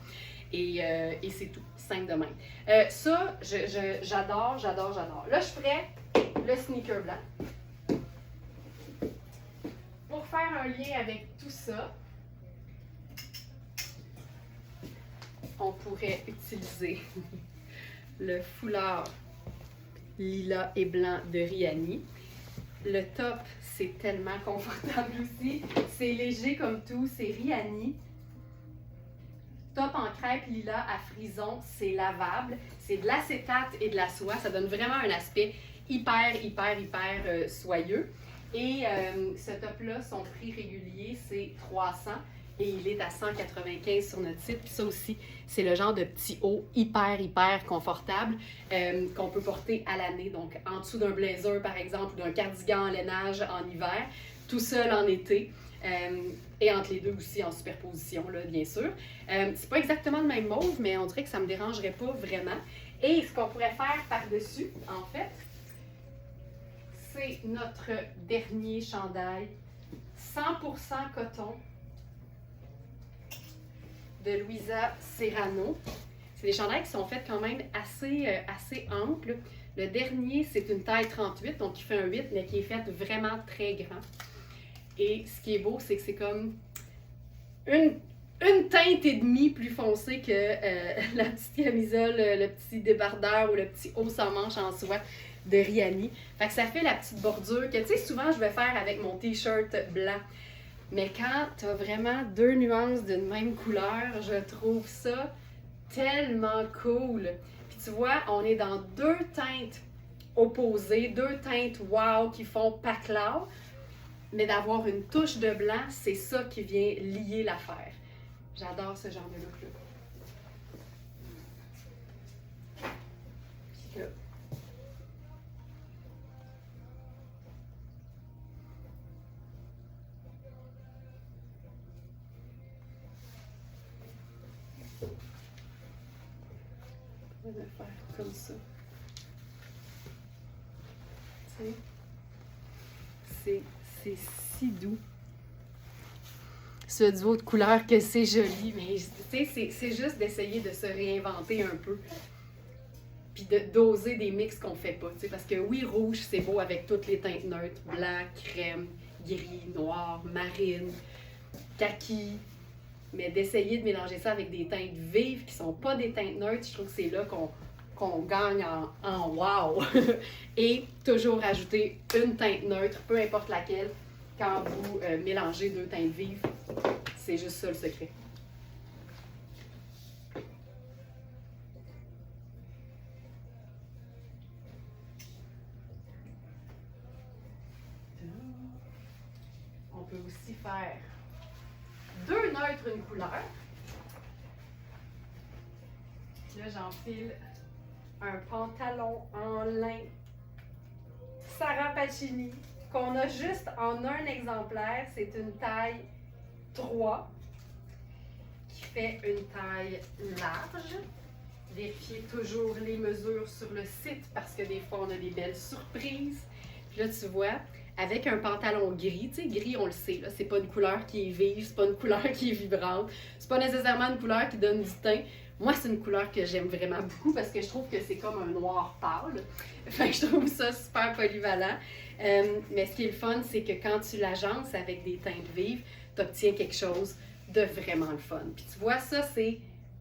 Et c'est tout, simple de même. Ça, j'adore, j'adore, j'adore. Là, je ferais le sneaker blanc. Pour faire un lien avec tout ça, on pourrait utiliser le foulard lilas et blanc de Rihanni. Le top, c'est tellement confortable aussi. C'est léger comme tout, c'est Rihanni. Top en crêpe lilas à frison, c'est lavable. C'est de l'acétate et de la soie. Ça donne vraiment un aspect hyper soyeux. Et ce top-là, son prix régulier, c'est 300 et il est à 195 sur notre site. Puis ça aussi, c'est le genre de petit haut hyper confortable qu'on peut porter à l'année. Donc, en dessous d'un blazer, par exemple, ou d'un cardigan en lainage en hiver, tout seul en été. Et entre les deux aussi en superposition, là, bien sûr. C'est pas exactement le même mauve, mais on dirait que ça me dérangerait pas vraiment. Et ce qu'on pourrait faire par-dessus, en fait, c'est notre dernier chandail 100% coton de Louisa Serrano. C'est des chandails qui sont faits quand même assez amples. Le dernier, c'est une taille 38, donc il fait un 8, mais qui est fait vraiment très grand. Et ce qui est beau, c'est que c'est comme une teinte et demie plus foncée que la petite camisole, le petit débardeur ou le petit haut sans manche en soie de Riani. Fait que ça fait la petite bordure que, tu sais, souvent je vais faire avec mon t-shirt blanc. Mais quand tu as vraiment deux nuances d'une même couleur, je trouve ça tellement cool. Puis tu vois, on est dans deux teintes opposées, deux teintes wow qui font paclaw. Mais d'avoir une touche de blanc, c'est ça qui vient lier l'affaire. J'adore ce genre de look-là. Puis là. On va le faire comme ça. Tu sais, c'est si doux. Ce duo de couleurs que c'est joli, mais tu sais, c'est juste d'essayer de se réinventer un peu. Puis d'oser des mix qu'on fait pas, tu sais, parce que oui, rouge, c'est beau avec toutes les teintes neutres, blanc, crème, gris, noir, marine, kaki, mais d'essayer de mélanger ça avec des teintes vives qui sont pas des teintes neutres, je trouve que c'est là qu'on gagne en wow! Et toujours ajouter une teinte neutre, peu importe laquelle, quand vous mélangez deux teintes vives, c'est juste ça le secret. On peut aussi faire deux neutres, une couleur. Là, j'enfile un pantalon en lin Sarah Pacini qu'on a juste en un exemplaire. C'est une taille 3 qui fait une taille large. Vérifiez toujours les mesures sur le site parce que des fois, on a des belles surprises. Puis là, tu vois, avec un pantalon gris, tu sais, gris, on le sait, là, c'est pas une couleur qui est vive, c'est pas une couleur qui est vibrante, c'est pas nécessairement une couleur qui donne du teint. Moi, c'est une couleur que j'aime vraiment beaucoup parce que je trouve que c'est comme un noir pâle. Fait que je trouve ça super polyvalent. Mais ce qui est le fun, c'est que quand tu l'agences avec des teintes vives, tu obtiens quelque chose de vraiment le fun. Puis tu vois, ça, c'est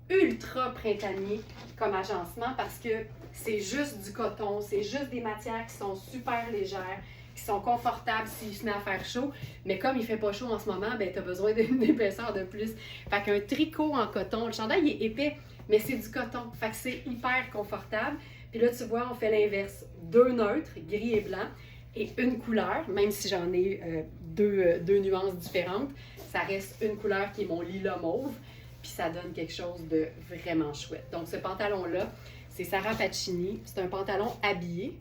ultra printanier comme agencement parce que c'est juste du coton, c'est juste des matières qui sont super légères, qui sont confortables s'il se met à faire chaud. Mais comme il fait pas chaud en ce moment, ben tu as besoin d'une épaisseur de plus. Fait qu'un tricot en coton, le chandail il est épais, mais c'est du coton. Fait que c'est hyper confortable. Puis là, tu vois, on fait l'inverse. Deux neutres, gris et blanc, et une couleur, même si j'en ai deux nuances différentes, ça reste une couleur qui est mon lilas mauve, puis ça donne quelque chose de vraiment chouette. Donc ce pantalon-là, c'est Sarah Pacini. C'est un pantalon habillé.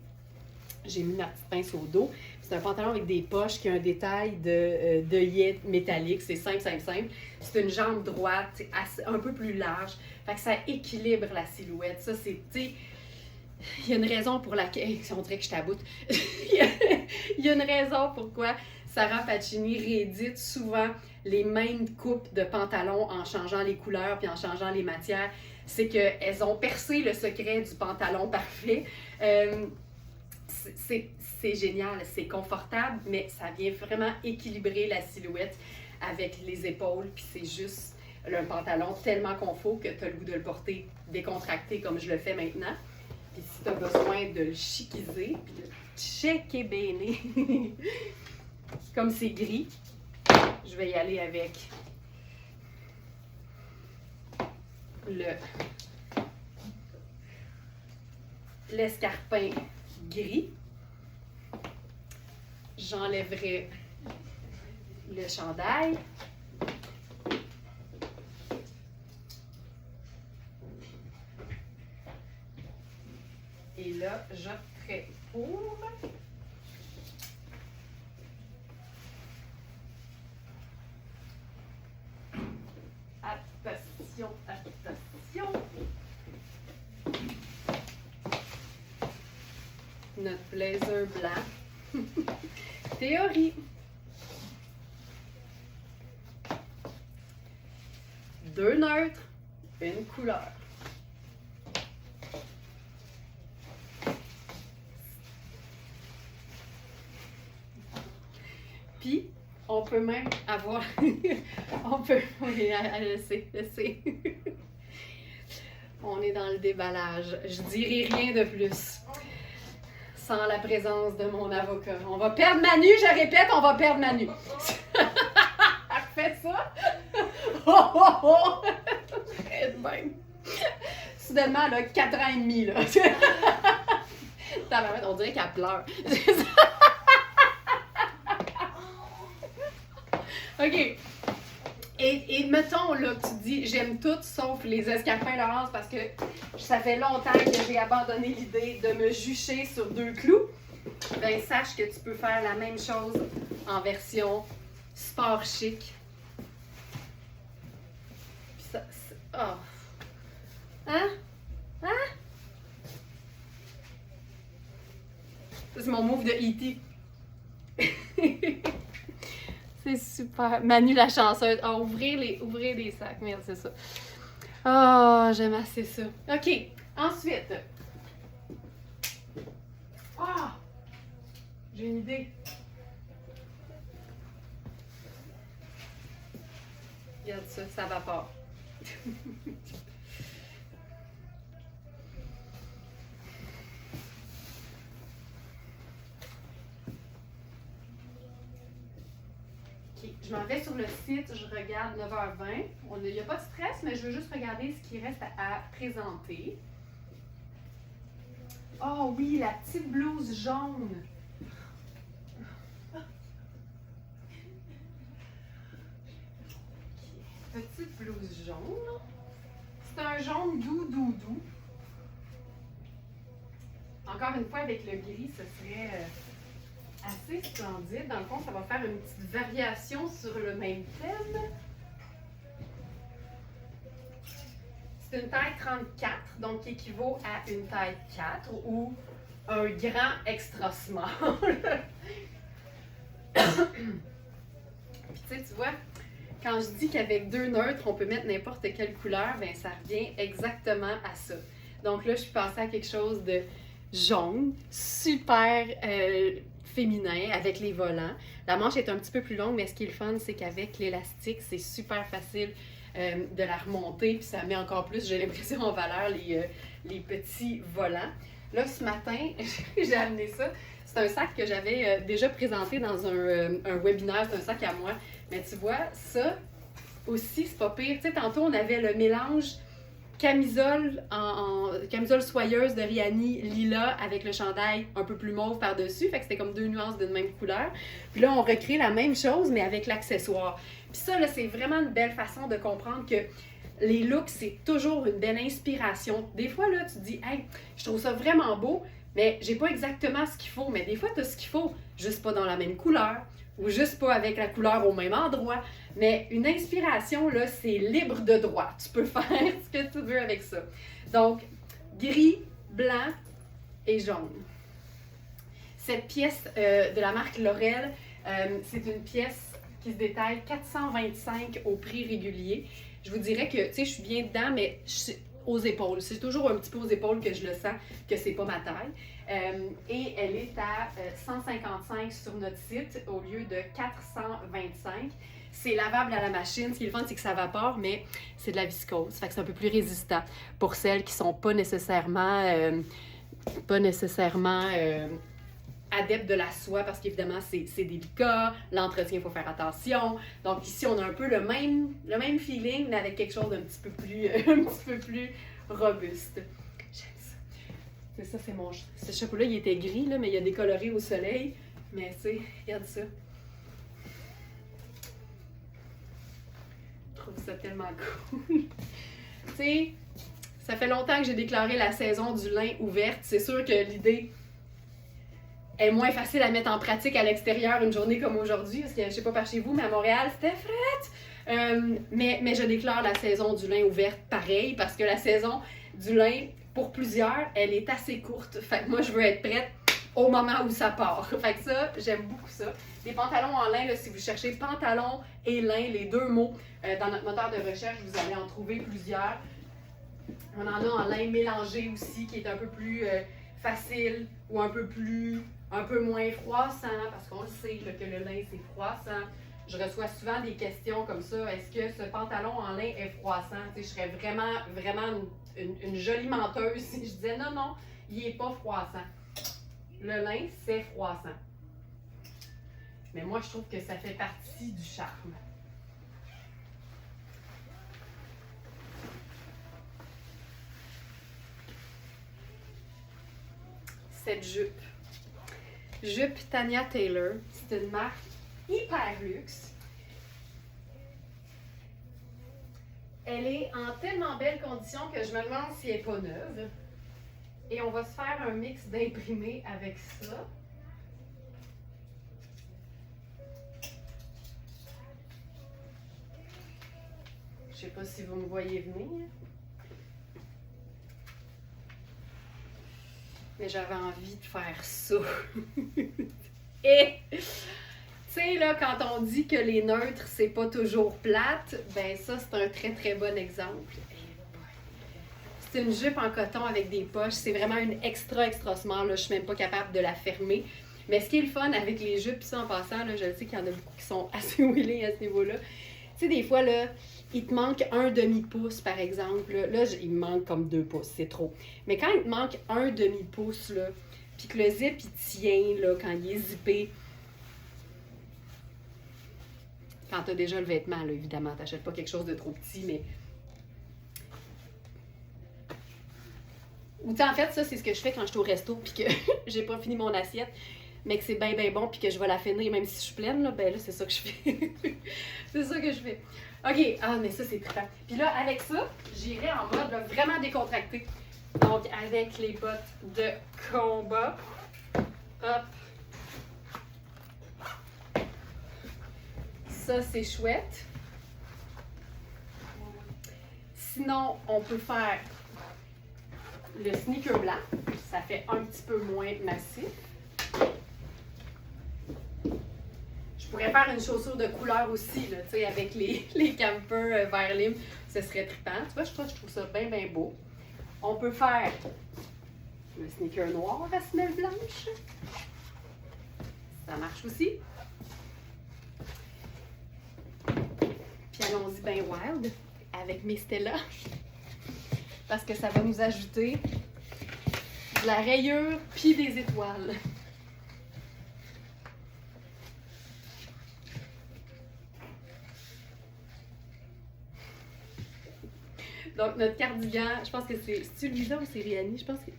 J'ai mis ma petite pince au dos. C'est un pantalon avec des poches qui a un détail d'œillet métallique. C'est simple, simple, simple. C'est une jambe droite, un peu plus large. Fait que ça équilibre la silhouette. Ça, c'est, tu sais, il y a une raison pour laquelle, on dirait que je taboute. Il y a une raison pourquoi Sarah Pacini réédite souvent les mêmes coupes de pantalons en changeant les couleurs puis en changeant les matières. C'est qu'elles ont percé le secret du pantalon parfait. C'est génial, c'est confortable, mais ça vient vraiment équilibrer la silhouette avec les épaules. Puis c'est juste un pantalon tellement confort que tu as le goût de le porter décontracté comme je le fais maintenant. Puis si tu as besoin de le chiquiser, puis de checker béné, comme c'est gris, je vais y aller avec l'escarpin gris. J'enlèverai le chandail. Et là, j'opterai pour attention, attention. Notre blazer blanc. Théorie. Deux neutres, une couleur. on peut même avoir... on peut... Oui, elle le sait, je sais. On est dans le déballage. Je dirai rien de plus. Sans la présence de mon avocat. On va perdre Manu, je répète, on va perdre Manu. Fais ça. Oh, oh, oh. Même. Soudainement, elle a 4 ans et demi, là. On dirait qu'elle pleure. OK. Et mettons, là, que tu dis, j'aime tout sauf les escarpins, Laurence, parce que ça fait longtemps que j'ai abandonné l'idée de me jucher sur 2 clous. Ben, sache que tu peux faire la même chose en version sport chic. Puis ça, oh. Hein? Hein? Ça, c'est mon move de E.T. C'est super. Manu la chanceuse. Ah, ouvrir les sacs. Merde, c'est ça. Ah, j'aime assez ça. OK. Ensuite. Ah! J'ai une idée. Regarde ça, ça va pas. Je m'en vais sur le site, je regarde 9h20. Il n'y a pas de stress, mais je veux juste regarder ce qui reste à présenter. Oh oui, la petite blouse jaune. Petite blouse jaune. C'est un jaune doux, doux, doux. Encore une fois, avec le gris, ce serait... assez splendide. Dans le fond, ça va faire une petite variation sur le même thème. C'est une taille 34, donc qui équivaut à une taille 4 ou un grand extra small. Puis tu vois, quand je dis qu'avec 2 neutres, on peut mettre n'importe quelle couleur, bien ça revient exactement à ça. Donc là, je suis passée à quelque chose de jaune, super... féminin avec les volants. La manche est un petit peu plus longue, mais ce qui est le fun, c'est qu'avec l'élastique, c'est super facile de la remonter, puis ça met encore plus, j'ai l'impression, en valeur les petits volants. Là, ce matin, j'ai amené ça. C'est un sac que j'avais déjà présenté dans un webinaire, c'est un sac à moi. Mais tu vois, ça aussi, c'est pas pire. Tu sais, tantôt, on avait le mélange camisole camisole soyeuse de Rihanni lila avec le chandail un peu plus mauve par-dessus. Fait que c'était comme 2 nuances d'une même couleur. Puis là, on recrée la même chose, mais avec l'accessoire. Puis ça, là, c'est vraiment une belle façon de comprendre que les looks, c'est toujours une belle inspiration. Des fois, là, tu te dis, hey, je trouve ça vraiment beau, mais j'ai pas exactement ce qu'il faut. Mais des fois, tu as ce qu'il faut, juste pas dans la même couleur, ou juste pas avec la couleur au même endroit. Mais une inspiration, là, c'est libre de droit. Tu peux faire ce que tu veux avec ça. Donc, gris, blanc et jaune. Cette pièce de la marque Laurel, c'est une pièce qui se détaille 425 au prix régulier. Je vous dirais que, tu sais, je suis bien dedans, mais aux épaules. C'est toujours un petit peu aux épaules que je le sens, que c'est pas ma taille. Et elle est à 155 sur notre site au lieu de 425. C'est lavable à la machine. Ce qui est le fun, c'est que ça vapore, mais c'est de la viscose. Fait que c'est un peu plus résistant pour celles qui sont pas nécessairement adeptes de la soie, parce qu'évidemment, c'est délicat. L'entretien, il faut faire attention. Donc ici, on a un peu le même feeling, mais avec quelque chose d'un petit peu plus, un petit peu plus robuste. J'aime ça. C'est ça, c'est mon... Ce chapeau-là, il était gris, là, mais il a décoloré au soleil. Mais tu sais, regarde ça. Je trouve ça tellement cool. Tu sais, ça fait longtemps que j'ai déclaré la saison du lin ouverte. C'est sûr que l'idée est moins facile à mettre en pratique à l'extérieur une journée comme aujourd'hui, parce que je sais pas par chez vous, mais à Montréal, c'était frette. Mais je déclare la saison du lin ouverte pareil, parce que la saison du lin, pour plusieurs, elle est assez courte. Fait que moi, je veux être prête au moment où ça part. Fait que ça, j'aime beaucoup ça. Les pantalons en lin, là, si vous cherchez pantalon et lin, les 2 mots, dans notre moteur de recherche, vous allez en trouver plusieurs. On en a en lin mélangé aussi, qui est un peu plus facile ou un peu moins froissant, parce qu'on le sait là, que le lin, c'est froissant. je reçois souvent des questions comme ça. Est-ce que ce pantalon en lin est froissant? Tu sais, je serais vraiment, vraiment une jolie menteuse si je disais non, non, il n'est pas froissant. Le lin, c'est froissant. Mais moi, je trouve que ça fait partie du charme. Cette jupe Tanya Taylor, c'est une marque hyper luxe. Elle est en tellement belle condition que je me demande si elle n'est pas neuve. Et on va se faire un mix d'imprimés avec ça. Je ne sais pas si vous me voyez venir. Mais j'avais envie de faire ça. Et, tu sais, là, quand on dit que les neutres, c'est pas toujours plate, ben ça, c'est un très, très bon exemple. C'est une jupe en coton avec des poches. C'est vraiment une extra, extra small. Là. Je suis même pas capable de la fermer. Mais ce qui est le fun avec les jupes, ça, en passant, là, je sais qu'il y en a beaucoup qui sont assez wheelés à ce niveau-là. Tu sais, des fois, là, il te manque un demi-pouce, par exemple. Là, il me manque comme 2 pouces, c'est trop. Mais quand il te manque un demi-pouce, là, puis que le zip, il tient, là, quand il est zippé, quand tu as déjà le vêtement, là, évidemment, tu n'achètes pas quelque chose de trop petit, mais... Ou tu sais, en fait, ça, c'est ce que je fais quand je suis au resto, puis que j'ai pas fini mon assiette, mais que c'est bien, bien bon, puis que je vais la finir, même si je suis pleine, là, ben là, c'est ça que je fais. C'est ça que je fais. OK, ah, mais ça, c'est trippant. Puis là, avec ça, j'irai en mode là, vraiment décontracté. Donc, avec les bottes de combat. Hop. Ça, c'est chouette. Sinon, on peut faire le sneaker blanc. Ça fait un petit peu moins massif. Je pourrais faire une chaussure de couleur aussi, là, tu sais, avec les campers vert lime. Ce serait trippant. Tu vois, je trouve ça bien, bien beau. On peut faire le sneaker noir à semelle blanche. Ça marche aussi. Puis allons-y bien wild avec mes Stella. Parce que ça va nous ajouter de la rayure puis des étoiles. Donc, notre cardigan, je pense que c'est celui-là ou c'est Rihanni? Je pense que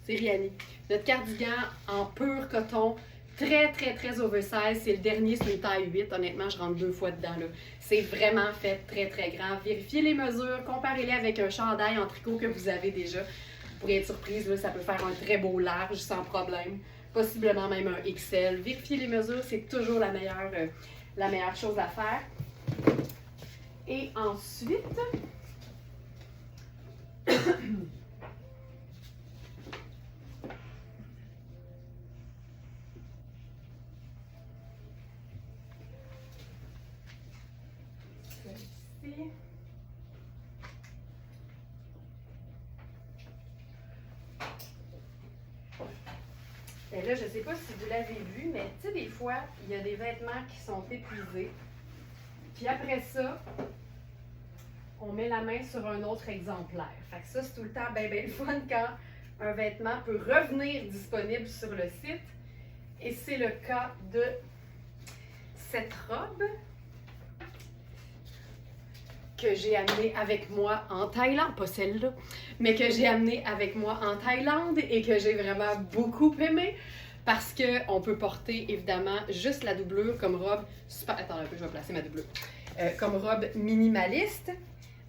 c'est Rihanni. Notre cardigan en pur coton, très, très, très oversize. C'est le dernier, c'est une taille 8. Honnêtement, je rentre 2 fois dedans, là. C'est vraiment fait très, très grand. Vérifiez les mesures, comparez-les avec un chandail en tricot que vous avez déjà. Vous pourrez être surprise, là, ça peut faire un très beau large sans problème. Possiblement même un XL. Vérifiez les mesures, c'est toujours la meilleure chose à faire. Et ensuite... Et là, je ne sais pas si vous l'avez vu, mais tu sais, des fois, il y a des vêtements qui sont épuisés. Puis après ça, on met la main sur un autre exemplaire. Fait que ça, c'est tout le temps bien, bien le fun quand un vêtement peut revenir disponible sur le site. Et c'est le cas de cette robe que j'ai amenée avec moi en Thaïlande, pas celle-là, mais que j'ai amenée avec moi en Thaïlande et que j'ai vraiment beaucoup aimé parce qu'on peut porter évidemment juste la doublure comme robe super... Attends un peu, je vais placer ma doublure. Comme robe minimaliste,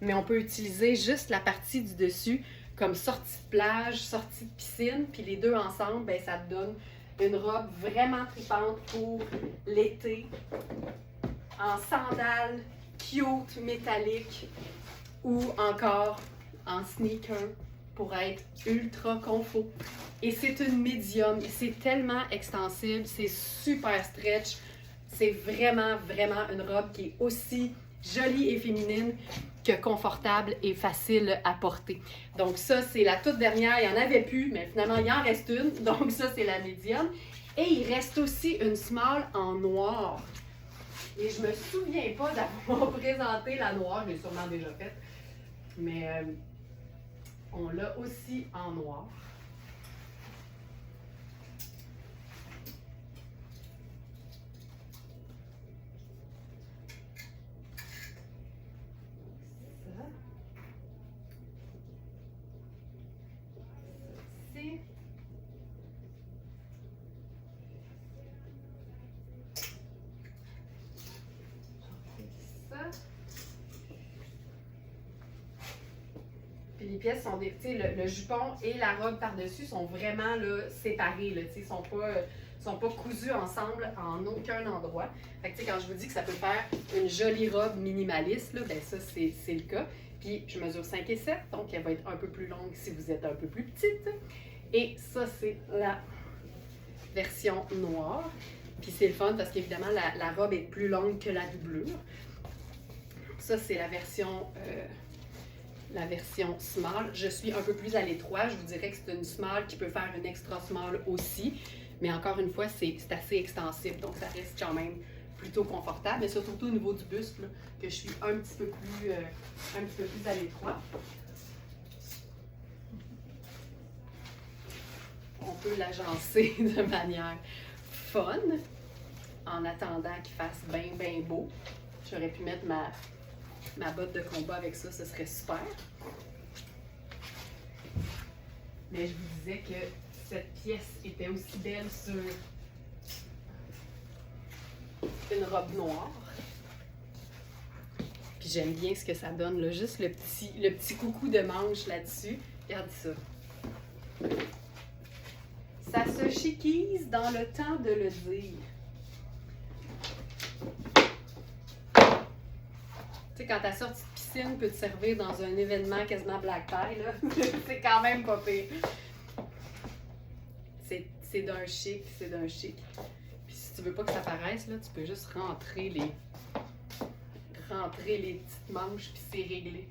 mais on peut utiliser juste la partie du dessus comme sortie de plage, sortie de piscine, puis les deux ensemble, ben, ça te donne une robe vraiment tripante pour l'été, en sandales, cute, métallique, ou encore en sneaker pour être ultra confort. Et c'est une médium, c'est tellement extensible, c'est super stretch, c'est vraiment, vraiment une robe qui est aussi jolie et féminine que confortable et facile à porter. Donc ça, c'est la toute dernière, il n'y en avait plus, mais finalement, il en reste une, donc ça, c'est la médium. Et il reste aussi une small en noir. Et je me souviens pas d'avoir présenté la noire, je l'ai sûrement déjà faite. Mais on l'a aussi en noir. Ça. Ceci. Ça. Puis les pièces sont des. Tu sais, le jupon et la robe par-dessus sont vraiment là, séparés. Là, tu sais, sont pas cousus ensemble en aucun endroit. Fait que, tu sais, quand je vous dis que ça peut faire une jolie robe minimaliste, là, ben ça, c'est le cas. Puis je mesure 5 et 7, donc elle va être un peu plus longue si vous êtes un peu plus petite. Et ça, c'est la version noire. Puis c'est le fun parce qu'évidemment, la robe est plus longue que la doublure. Ça, c'est la version small. Je suis un peu plus à l'étroit. Je vous dirais que c'est une small qui peut faire une extra small aussi. Mais encore une fois, c'est assez extensible. Donc, ça reste quand même plutôt confortable. Mais surtout au niveau du buste, là, que je suis un petit peu plus à l'étroit. On peut l'agencer de manière fun en attendant qu'il fasse bien beau. J'aurais pu mettre ma botte de combat avec ça, ce serait super. Mais je vous disais que cette pièce était aussi belle sur une robe noire. Puis j'aime bien ce que ça donne, là, juste le petit coucou de manche là-dessus. Regarde ça. Ça se chiquise dans le temps de le dire. Tu sais, quand ta sortie de piscine peut te servir dans un événement quasiment black tie, là, c'est quand même pas pire. C'est d'un chic, c'est d'un chic. Puis si tu veux pas que ça paraisse, là, tu peux juste rentrer les petites manches, puis c'est réglé.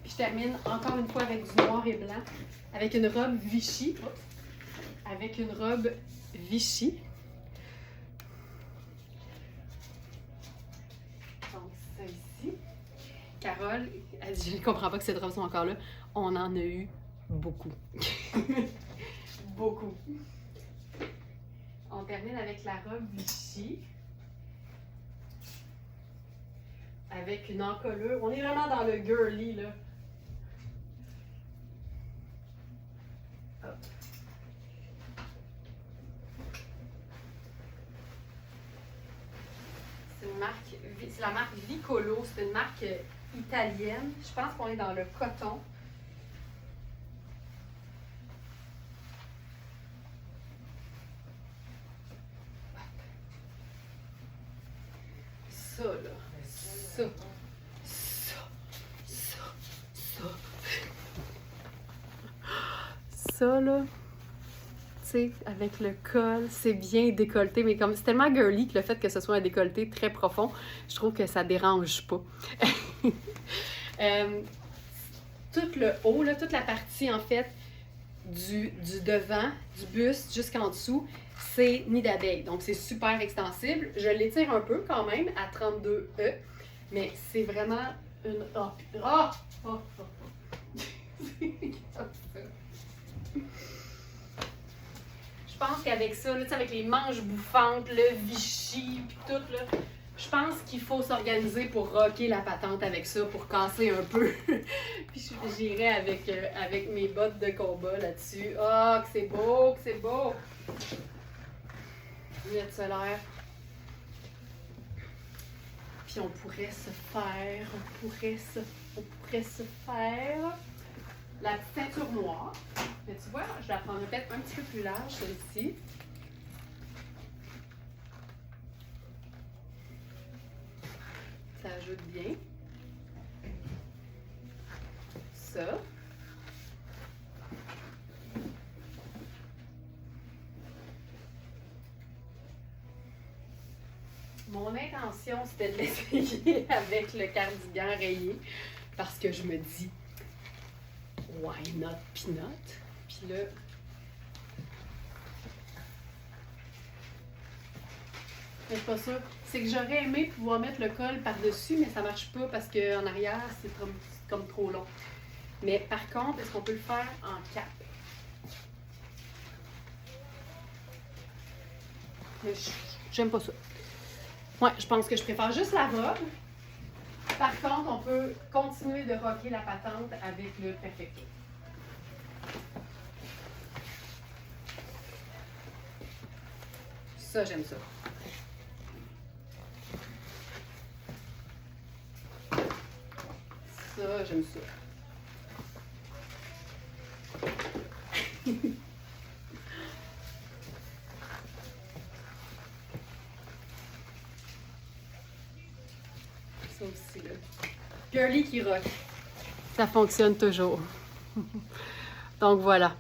Puis je termine encore une fois avec du noir et blanc, avec une robe Vichy. Avec une robe Vichy. Donc, ça ici. Carole, elle dit, je ne comprends pas que cette robe soit encore là. On en a eu beaucoup. Beaucoup. On termine avec la robe Vichy. Avec une encolure. On est vraiment dans le girly, là. Hop. C'est la marque Vicolo. C'est une marque italienne. Je pense qu'on est dans le coton. Ça, là. Ça, là, tu sais, avec le col, c'est bien décolleté, mais comme c'est tellement girly que le fait que ce soit un décolleté très profond, je trouve que ça dérange pas. Tout le haut, là, toute la partie, en fait, du devant, du buste jusqu'en dessous, c'est nid d'abeille. Donc, c'est super extensible. Je l'étire un peu quand même à 32E, mais c'est vraiment une... Je pense qu'avec ça, là, avec les manches bouffantes, le Vichy, puis tout, là, je pense qu'il faut s'organiser pour rocker la patente avec ça, pour casser un peu. Puis j'irai avec mes bottes de combat là-dessus. Ah, que c'est beau, que c'est beau! Lunettes solaires. Puis on pourrait se faire la petite ceinture noire. Mais tu vois, je la prendrais peut-être un petit peu plus large, celle-ci. Ça ajoute bien. Ça. intention, c'était de l'essayer avec le cardigan rayé. Parce que je me dis, why not peanut? Puis là, mais pas ça. C'est que j'aurais aimé pouvoir mettre le col par-dessus, mais ça marche pas parce qu'en arrière, c'est comme trop long. Mais par contre, est-ce qu'on peut le faire en cap? Mais j'aime pas ça. Ouais, je pense que je préfère juste la robe. Par contre, on peut continuer de rocker la patente avec le perfecto. Ça, j'aime ça. Ça, j'aime ça. Ça aussi, là. Girly qui rock. Ça fonctionne toujours. Donc voilà.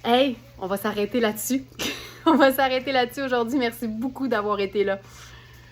Hey, on va s'arrêter là-dessus. On va s'arrêter là-dessus aujourd'hui. Merci beaucoup d'avoir été là.